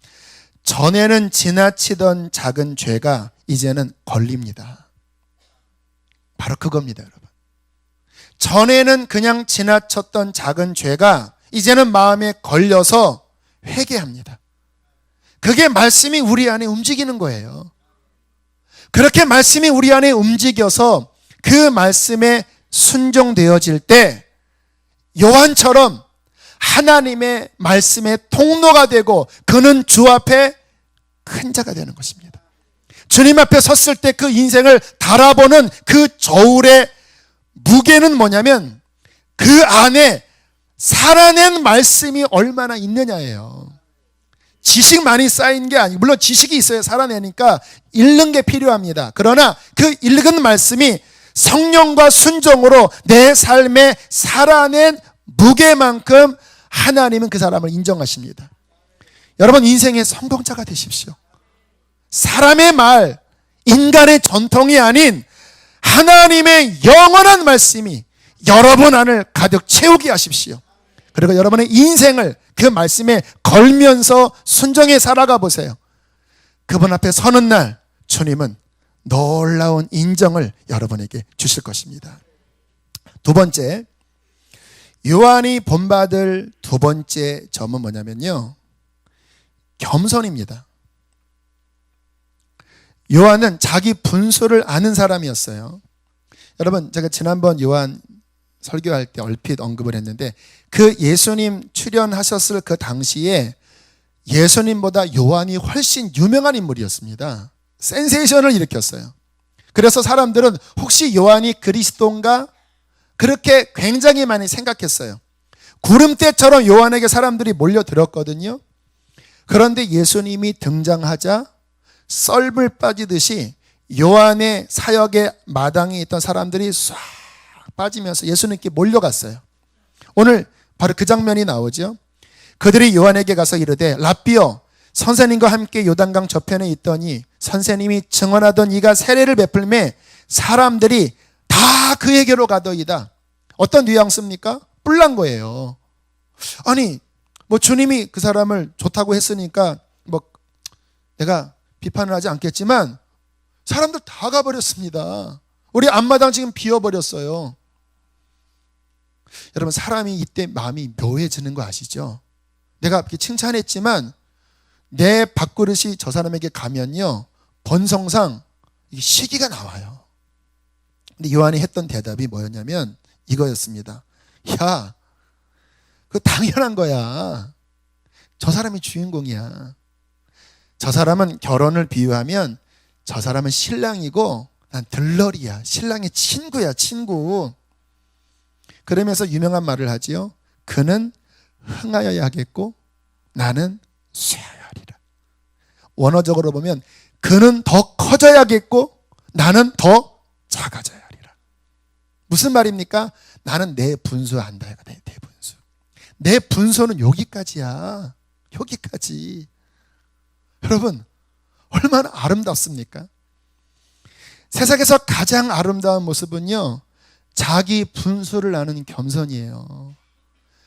[SPEAKER 1] 전에는 지나치던 작은 죄가 이제는 걸립니다. 바로 그겁니다, 여러분. 전에는 그냥 지나쳤던 작은 죄가 이제는 마음에 걸려서 회개합니다. 그게 말씀이 우리 안에 움직이는 거예요. 그렇게 말씀이 우리 안에 움직여서 그 말씀에 순종되어질 때 요한처럼 하나님의 말씀의 통로가 되고 그는 주 앞에 큰 자가 되는 것입니다. 주님 앞에 섰을 때 그 인생을 달아보는 그 저울의 무게는 뭐냐면 그 안에 살아낸 말씀이 얼마나 있느냐예요. 지식 많이 쌓인 게 아니고, 물론 지식이 있어야 살아내니까 읽는 게 필요합니다. 그러나 그 읽은 말씀이 성령과 순종으로 내 삶에 살아낸 무게만큼 하나님은 그 사람을 인정하십니다. 여러분, 인생의 성공자가 되십시오. 사람의 말, 인간의 전통이 아닌 하나님의 영원한 말씀이 여러분 안을 가득 채우게 하십시오. 그리고 여러분의 인생을 그 말씀에 걸면서 순종해 살아가 보세요. 그분 앞에 서는 날 주님은 놀라운 인정을 여러분에게 주실 것입니다. 두 번째, 요한이 본받을 두 번째 점은 뭐냐면요, 겸손입니다. 요한은 자기 분수를 아는 사람이었어요. 여러분, 제가 지난번 요한 설교할 때 얼핏 언급을 했는데 그 예수님 출연하셨을 그 당시에 예수님보다 요한이 훨씬 유명한 인물이었습니다. 센세이션을 일으켰어요. 그래서 사람들은 혹시 요한이 그리스도인가? 그렇게 굉장히 많이 생각했어요. 구름대처럼 요한에게 사람들이 몰려들었거든요. 그런데 예수님이 등장하자 썰불 빠지듯이 요한의 사역의 마당에 있던 사람들이 싹 빠지면서 예수님께 몰려갔어요. 오늘 바로 그 장면이 나오죠. 그들이 요한에게 가서 이르되 랍비여, 선생님과 함께 요단강 저편에 있더니 선생님이 증언하던 이가 세례를 베풀매 사람들이 다 그에게로 가더이다. 어떤 뉘앙스입니까? 뿔난 거예요. 아니 뭐 주님이 그 사람을 좋다고 했으니까 뭐 내가 비판을 하지 않겠지만 사람들 다 가버렸습니다. 우리 앞마당 지금 비워버렸어요. 여러분, 사람이 이때 마음이 묘해지는 거 아시죠? 내가 이렇게 칭찬했지만 내 밥그릇이 저 사람에게 가면요, 본성상 시기가 나와요. 근데 요한이 했던 대답이 뭐였냐면 이거였습니다. 야, 그거 당연한 거야. 저 사람이 주인공이야. 저 사람은 결혼을 비유하면 저 사람은 신랑이고 난 들러리야. 신랑의 친구야, 친구. 그러면서 유명한 말을 하지요. 그는 흥하여야 하겠고 나는 쇠하여야 하리라. 원어적으로 보면 그는 더 커져야겠고 나는 더 작아져야 하리라. 무슨 말입니까? 나는 내 분수 안다. 내 분수. 내 분수는 여기까지야. 여기까지. 여러분, 얼마나 아름답습니까? 세상에서 가장 아름다운 모습은요, 자기 분수를 아는 겸손이에요.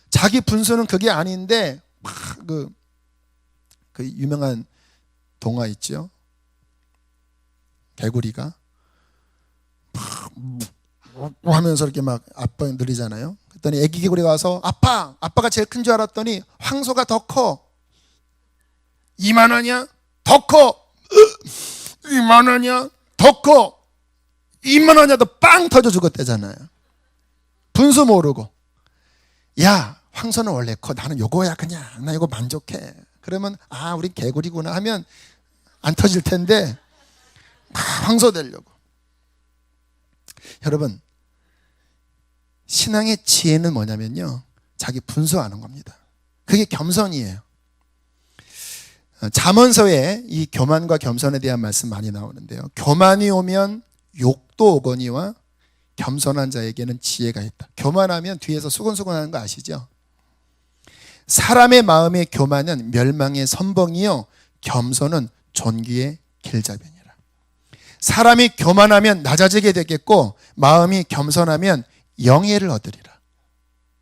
[SPEAKER 1] 자기 분수는 그게 아닌데 그 유명한 동화 있죠. 개구리가 하면서 이렇게 막 아빠 늘리잖아요. 그랬더니 애기 개구리가 와서 아빠가 제일 큰 줄 알았더니 황소가 더 커. 이만하냐? 더 커. 이만하냐? 더 커. 이만하냐도 빵 터져 죽었대잖아요. 분수 모르고. 야, 황소는 원래 커. 나는 요거야 그냥. 나 이거 만족해. 그러면 우리 개구리구나 하면 안 터질 텐데 막 황소 되려고. 여러분, 신앙의 지혜는 뭐냐면요, 자기 분수하는 겁니다. 그게 겸손이에요. 잠언서에 이 교만과 겸손에 대한 말씀 많이 나오는데요, 교만이 오면 욕도 오거니와 겸손한 자에게는 지혜가 있다. 교만하면 뒤에서 수근수근하는 거 아시죠? 사람의 마음의 교만은 멸망의 선봉이요, 겸손은 존귀의 길잡이니라. 사람이 교만하면 낮아지게 되겠고 마음이 겸손하면 영예를 얻으리라.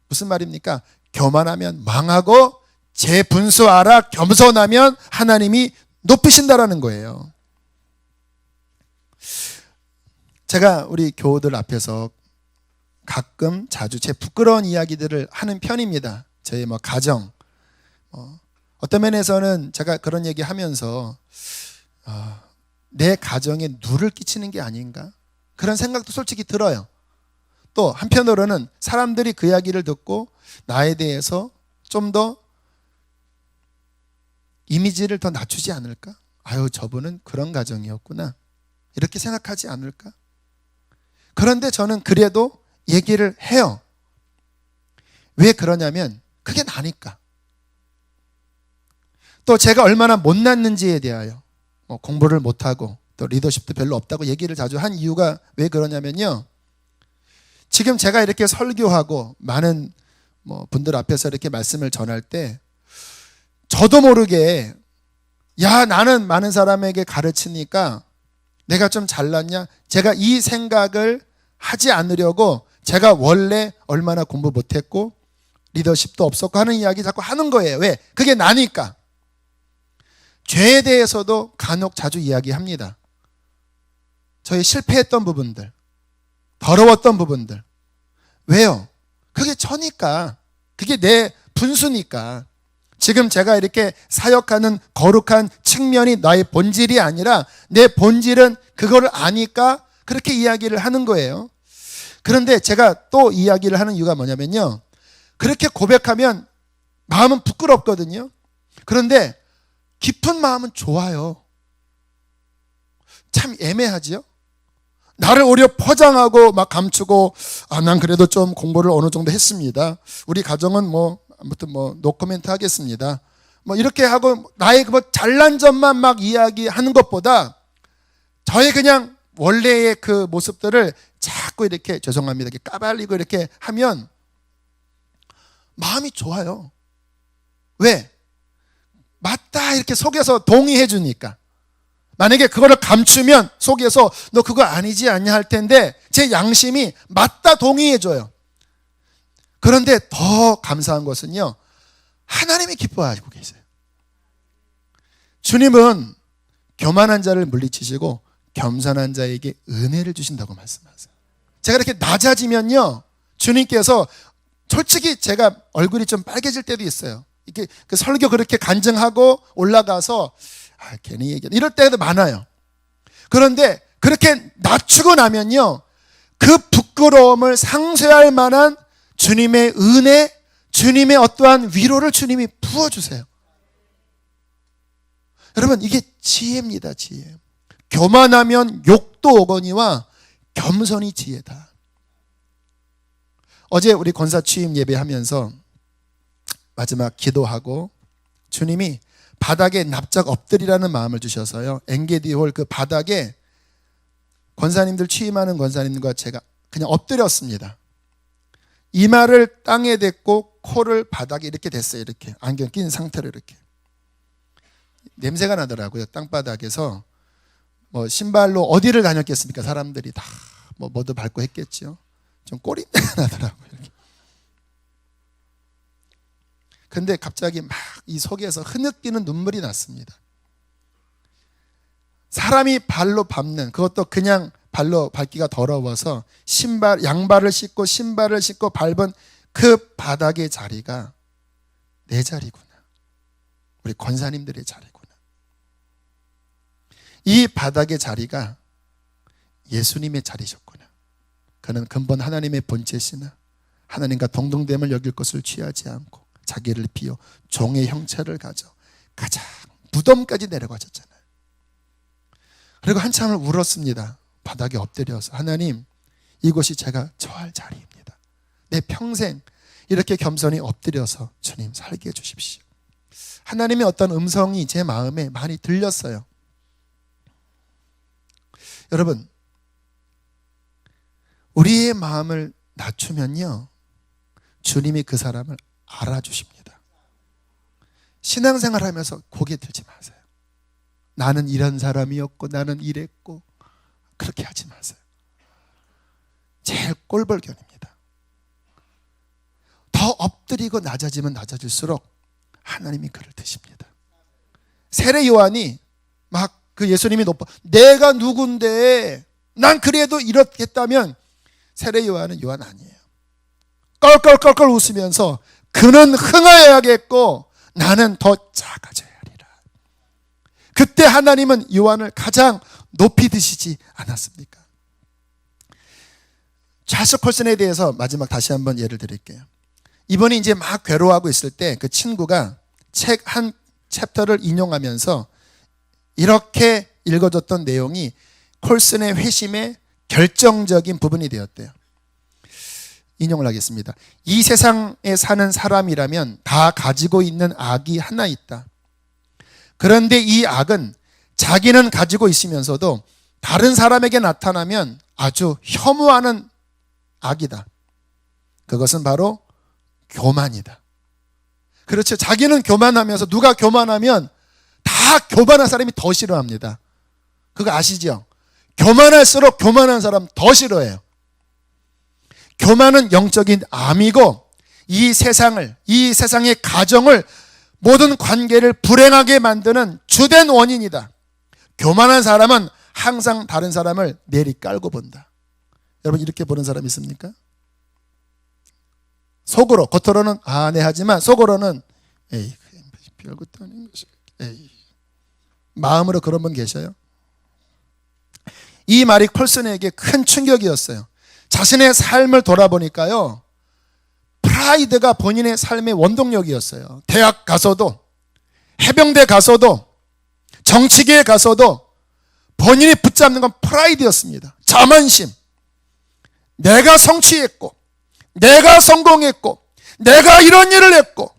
[SPEAKER 1] 무슨 말입니까? 교만하면 망하고 재분수하라. 겸손하면 하나님이 높이신다라는 거예요. 제가 우리 교우들 앞에서 가끔 자주 제 부끄러운 이야기들을 하는 편입니다. 저희 가정, 어떤 면에서는 제가 그런 얘기 하면서 내 가정에 누를 끼치는 게 아닌가, 그런 생각도 솔직히 들어요. 또 한편으로는 사람들이 그 이야기를 듣고 나에 대해서 좀 더 이미지를 더 낮추지 않을까? 저분은 그런 가정이었구나, 이렇게 생각하지 않을까? 그런데 저는 그래도 얘기를 해요. 왜 그러냐면 그게 나니까. 또 제가 얼마나 못났는지에 대하여 공부를 못하고 또 리더십도 별로 없다고 얘기를 자주 한 이유가 왜 그러냐면요, 지금 제가 이렇게 설교하고 많은 분들 앞에서 이렇게 말씀을 전할 때 저도 모르게 나는 많은 사람에게 가르치니까 내가 좀 잘났냐, 제가 이 생각을 하지 않으려고 제가 원래 얼마나 공부 못했고 리더십도 없었고 하는 이야기 자꾸 하는 거예요. 왜? 그게 나니까. 죄에 대해서도 간혹 자주 이야기합니다. 저희 실패했던 부분들, 더러웠던 부분들. 왜요? 그게 저니까. 그게 내 분수니까. 지금 제가 이렇게 사역하는 거룩한 측면이 나의 본질이 아니라 내 본질은 그거를 아니까 그렇게 이야기를 하는 거예요. 그런데 제가 또 이야기를 하는 이유가 뭐냐면요, 그렇게 고백하면 마음은 부끄럽거든요. 그런데 깊은 마음은 좋아요. 참 애매하지요? 나를 오히려 포장하고 막 감추고 난 그래도 좀 공부를 어느 정도 했습니다. 우리 가정은 아무튼 노코멘트 하겠습니다. 이렇게 하고 나의 잘난 점만 막 이야기하는 것보다 저의 그냥 원래의 그 모습들을 자꾸 이렇게 죄송합니다, 이렇게 까발리고 이렇게 하면 마음이 좋아요. 왜? 맞다 이렇게 속에서 동의해 주니까. 만약에 그거를 감추면 속에서 너 그거 아니지 않냐 할 텐데 제 양심이 맞다 동의해 줘요. 그런데 더 감사한 것은요, 하나님이 기뻐하고 계세요. 주님은 교만한 자를 물리치시고 겸손한 자에게 은혜를 주신다고 말씀하세요. 제가 이렇게 낮아지면요, 주님께서 솔직히 제가 얼굴이 좀 빨개질 때도 있어요. 이렇게 그 설교 그렇게 간증하고 올라가서 괜히 얘기해 이럴 때도 많아요. 그런데 그렇게 낮추고 나면요, 그 부끄러움을 상쇄할 만한 주님의 은혜, 주님의 어떠한 위로를 주님이 부어주세요. 여러분, 이게 지혜입니다. 지혜. 교만하면 욕도 오거니와 겸손이 지혜다. 어제 우리 권사 취임 예배하면서 마지막 기도하고 주님이 바닥에 납작 엎드리라는 마음을 주셔서요, 엔게디홀 그 바닥에 권사님들 취임하는 권사님과 제가 그냥 엎드렸습니다. 이마를 땅에 댔고 코를 바닥에 이렇게 댔어요. 이렇게 안경 낀 상태로 이렇게. 냄새가 나더라고요. 땅바닥에서. 신발로 어디를 다녔겠습니까? 사람들이 다 뭐도 밟고 했겠죠. 좀 꼬린내가 나더라고요. 이렇게. 근데 갑자기 막 이 속에서 흐느끼는 눈물이 났습니다. 사람이 발로 밟는, 그것도 그냥 발로 밟기가 더러워서 양발을 신고 신발을 신고 밟은 그 바닥의 자리가 내 자리구나. 우리 권사님들의 자리구나. 이 바닥의 자리가 예수님의 자리셨구나. 그는 근본 하나님의 본체시나 하나님과 동등됨을 여길 것을 취하지 않고 자기를 비워 종의 형체를 가져 가장 무덤까지 내려가셨잖아요. 그리고 한참을 울었습니다. 바닥에 엎드려서 하나님, 이곳이 제가 처할 자리입니다. 내 평생 이렇게 겸손히 엎드려서 주님 살게 해주십시오. 하나님의 어떤 음성이 제 마음에 많이 들렸어요. 여러분, 우리의 마음을 낮추면요, 주님이 그 사람을 알아주십니다. 신앙생활 하면서 고개 들지 마세요. 나는 이런 사람이었고 나는 이랬고 그렇게 하지 마세요. 제일 꼴벌견입니다. 더 엎드리고 낮아지면 낮아질수록 하나님이 그를 드십니다. 세례 요한이 막 그 예수님이 높아 내가 누군데 난 그래도 이렇게 했다면 세례 요한은 요한 아니에요. 껄껄껄껄 웃으면서 그는 흥하여야겠고 나는 더 작아져야 하리라. 그때 하나님은 요한을 가장 높이 드시지 않았습니까? 찰스 콜슨에 대해서 마지막 다시 한번 예를 드릴게요. 이번에 이제 막 괴로워하고 있을 때 그 친구가 책 한 챕터를 인용하면서 이렇게 읽어줬던 내용이 콜슨의 회심의 결정적인 부분이 되었대요. 인용을 하겠습니다. 이 세상에 사는 사람이라면 다 가지고 있는 악이 하나 있다. 그런데 이 악은 자기는 가지고 있으면서도 다른 사람에게 나타나면 아주 혐오하는 악이다. 그것은 바로 교만이다. 그렇죠. 자기는 교만하면서 누가 교만하면 다 교만한 사람이 더 싫어합니다. 그거 아시죠? 교만할수록 교만한 사람 더 싫어해요. 교만은 영적인 암이고 이 세상의 가정을 모든 관계를 불행하게 만드는 주된 원인이다. 교만한 사람은 항상 다른 사람을 내리 깔고 본다. 여러분 이렇게 보는 사람 있습니까? 속으로, 겉으로는 네 하지만 속으로는 에이 별것도 아닌 것이 에이. 마음으로 그런 분 계셔요? 이 말이 콜슨에게 큰 충격이었어요. 자신의 삶을 돌아보니까요, 프라이드가 본인의 삶의 원동력이었어요. 대학 가서도, 해병대 가서도, 정치계에 가서도 본인이 붙잡는 건 프라이드였습니다. 자만심. 내가 성취했고, 내가 성공했고, 내가 이런 일을 했고,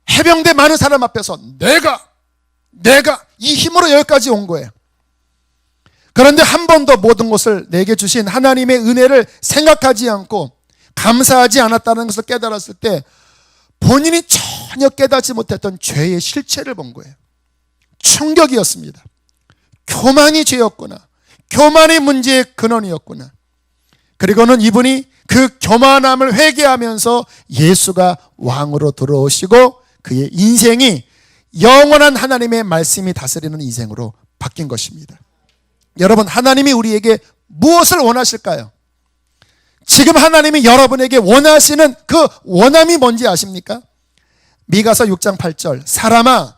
[SPEAKER 1] 해병대 많은 사람 앞에서 내가 이 힘으로 여기까지 온 거예요. 그런데 한 번도 모든 것을 내게 주신 하나님의 은혜를 생각하지 않고 감사하지 않았다는 것을 깨달았을 때 본인이 전혀 깨닫지 못했던 죄의 실체를 본 거예요. 충격이었습니다. 교만이 죄였구나. 교만이 문제의 근원이었구나. 그리고는 이분이 그 교만함을 회개하면서 예수가 왕으로 들어오시고 그의 인생이 영원한 하나님의 말씀이 다스리는 인생으로 바뀐 것입니다. 여러분, 하나님이 우리에게 무엇을 원하실까요? 지금 하나님이 여러분에게 원하시는 그 원함이 뭔지 아십니까? 미가서 6장 8절 사람아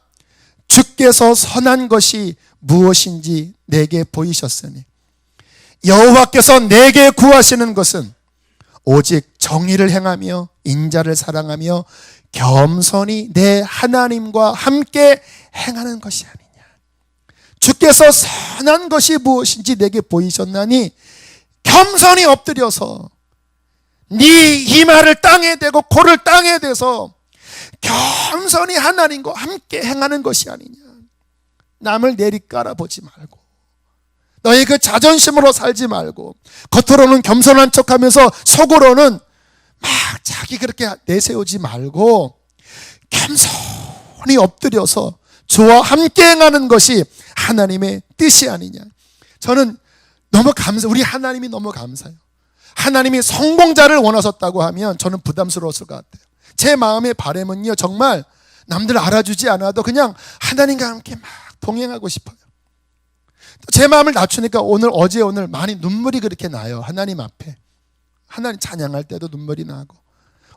[SPEAKER 1] 주께서 선한 것이 무엇인지 내게 보이셨으니 여호와께서 내게 구하시는 것은 오직 정의를 행하며 인자를 사랑하며 겸손히 내 하나님과 함께 행하는 것이 아니냐. 주께서 선한 것이 무엇인지 내게 보이셨나니 겸손히 엎드려서 네 이마를 땅에 대고 코를 땅에 대서 겸손히 하나님과 함께 행하는 것이 아니냐. 남을 내리깔아 보지 말고 너희 그 자존심으로 살지 말고 겉으로는 겸손한 척하면서 속으로는 막 자기 그렇게 내세우지 말고 겸손히 엎드려서 주와 함께 행하는 것이 하나님의 뜻이 아니냐. 저는 너무 우리 하나님이 너무 감사해요. 하나님이 성공자를 원하셨다고 하면 저는 부담스러웠을 것 같아요. 제 마음의 바람은요, 정말 남들 알아주지 않아도 그냥 하나님과 함께 막 동행하고 싶어요. 제 마음을 낮추니까 어제 오늘 많이 눈물이 그렇게 나요. 하나님 앞에. 하나님 찬양할 때도 눈물이 나고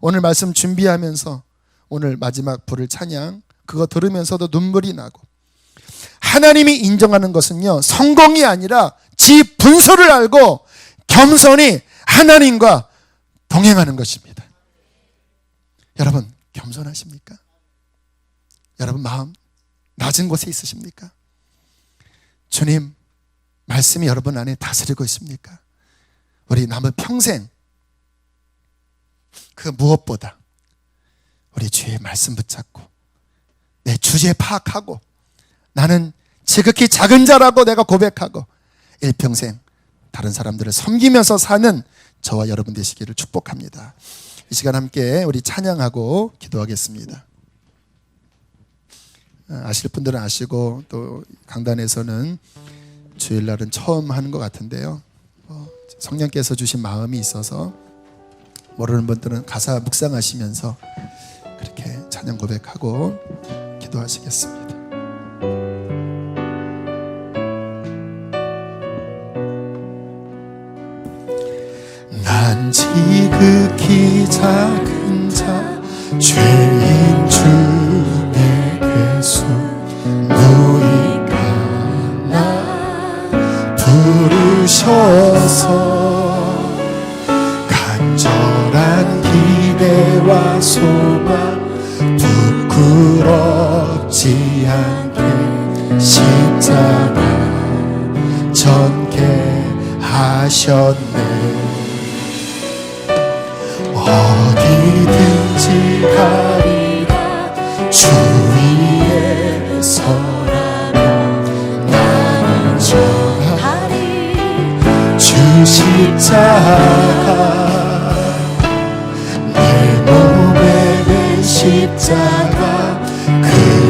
[SPEAKER 1] 오늘 말씀 준비하면서 오늘 마지막 부를 찬양 그거 들으면서도 눈물이 나고 하나님이 인정하는 것은요 성공이 아니라 지 분수를 알고 겸손히 하나님과 동행하는 것입니다. 여러분 겸손하십니까? 여러분 마음 낮은 곳에 있으십니까? 주님 말씀이 여러분 안에 다스리고 있습니까? 우리 남은 평생 그 무엇보다 우리 주의 말씀 붙잡고 내 주제 파악하고 나는 지극히 작은 자라고 내가 고백하고 일평생 다른 사람들을 섬기면서 사는 저와 여러분 되시기를 축복합니다. 이 시간 함께 우리 찬양하고 기도하겠습니다. 아실 분들은 아시고 또 강단에서는 주일날은 처음 하는 것 같은데요, 성령께서 주신 마음이 있어서 모르는 분들은 가사 묵상하시면서 그렇게 찬양 고백하고 기도하시겠습니다. 난 지극히 작은 자 죄인 중에 괴수 너희가 나 부르셔서 간절한 기대와 소망 부끄럽지 않게 십자가 전개하셨네. 어디든지 가리라 주 위에 서라면 나는 전하리 주 십자가 내 몸에 맨 십자가 그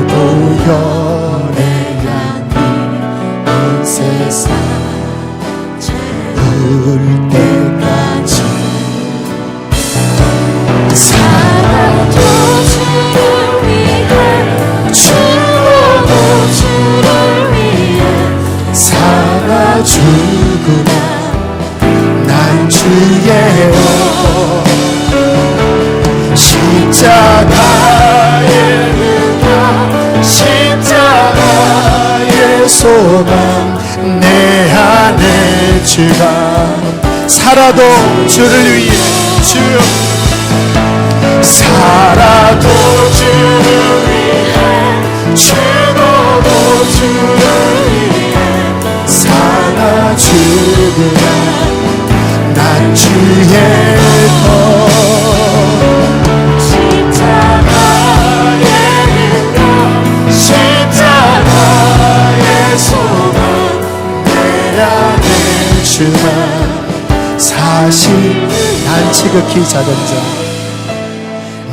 [SPEAKER 1] 보혈의 향기 온 세상 채울 때까지
[SPEAKER 2] 살아도 주를 위해 죽어도 주를 위해
[SPEAKER 1] 살아 죽으나 난 주의 십자가의 은혜 십자가의 소망 내 안에 주가 살아도 주를 위해 주여 살아도 주를 위해 죽어도 주를 위해 살아 죽으나 난 주의 것 십자가의 능력 십자가의 소망 내 안에 주만 사실 난 지극히 작은 자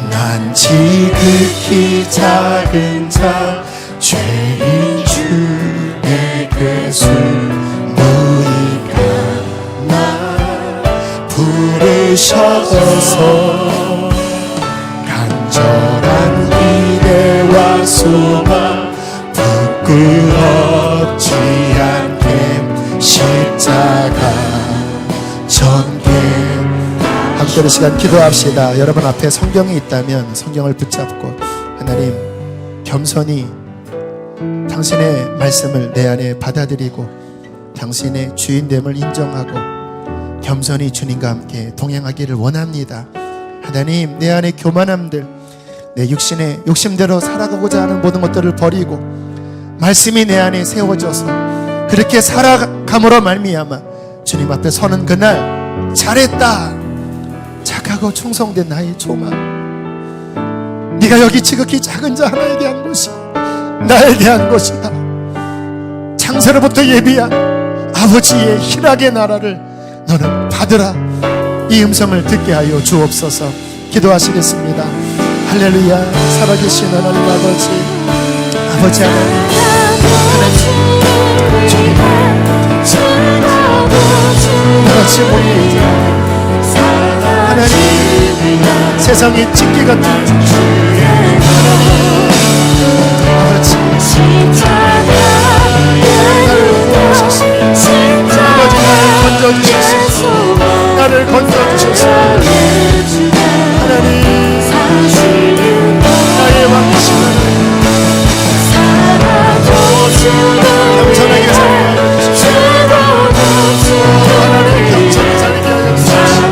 [SPEAKER 1] 난 지극히 작은 자 죄인 중에 괴수 너희가 나 부르셔서 간절한 기대와 소망 부끄럽지 않게 십자가 전개 함께 시간 기도합시다. 여러분 앞에 성경이 있다면 성경을 붙잡고 하나님 겸손히 당신의 말씀을 내 안에 받아들이고 당신의 주인됨을 인정하고 겸손히 주님과 함께 동행하기를 원합니다. 하나님 내 안에 교만함들 내 육신의 욕심대로 살아가고자 하는 모든 것들을 버리고 말씀이 내 안에 세워져서 그렇게 살아감으로 말미암아 주님 앞에 서는 그날 잘했다 착하고 충성된 나의 조망 네가 여기 지극히 작은 자 하나에 대한 것이 나에 대한 것이다. 창세로부터 예비한 아버지의 희락의 나라를 너는 받으라. 이 음성을 듣게 하여 주옵소서. 기도하시겠습니다. 할렐루야. 살아계신 하나님 아버지 하나님 주님 다같이 모이자 하나님 세상의 찍기 같은 하나님 아버지 나를 건져주셔서 하나님 나의 왕이신 겸손하게 살게 하여 주시옵소서. 하나님 겸손히 살게 하여 주시옵소서.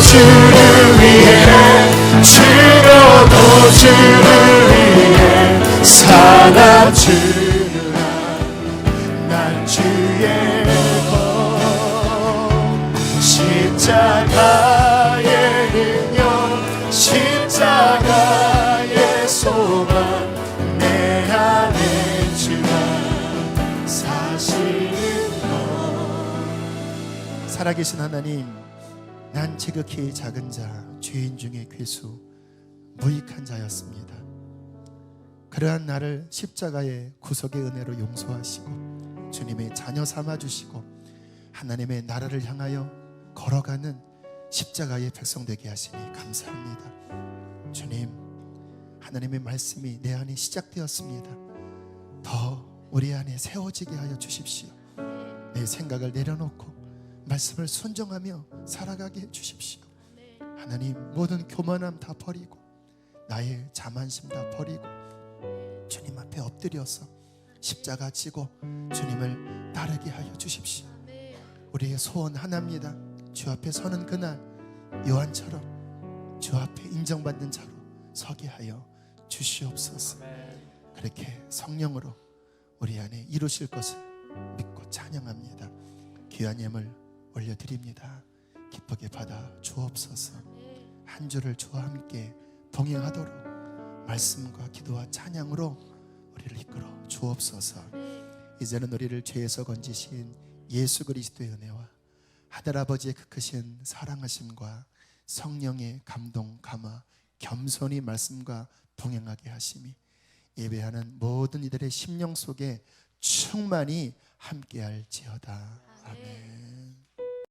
[SPEAKER 1] 주를 위해 죽어도 주를 위해 살아 주느라 난 주의 것 십자가의 능력 십자가의 소망 내 안에 주가 사시는 것 살아계신 하나님 난 지극히 작은 자 죄인 중에 괴수 무익한 자였습니다. 그러한 나를 십자가의 구속의 은혜로 용서하시고 주님의 자녀 삼아주시고 하나님의 나라를 향하여 걸어가는 십자가의 백성 되게 하시니 감사합니다. 주님 하나님의 말씀이 내 안에 시작되었습니다. 더 우리 안에 세워지게 하여 주십시오. 내 생각을 내려놓고 말씀을 순종하며 살아가게 해주십시오. 하나님 모든 교만함 다 버리고 나의 자만심 다 버리고 주님 앞에 엎드려서 십자가 지고 주님을 따르게 하여 주십시오. 우리의 소원 하나입니다. 주 앞에 서는 그날 요한처럼 주 앞에 인정받는 자로 서게 하여 주시옵소서. 그렇게 성령으로 우리 안에 이루실 것을 믿고 찬양합니다. 귀한 예물 올려드립니다. 기쁘게 받아 주옵소서. 한 주를 주와 함께 동행하도록 말씀과 기도와 찬양으로 우리를 이끌어 주옵소서. 이제는 우리를 죄에서 건지신 예수 그리스도의 은혜와 하늘아버지의 그 크신 사랑하심과 성령의 감동 감화 겸손히 말씀과 동행하게 하심이 예배하는 모든 이들의 심령 속에 충만히 함께할지어다. 아멘.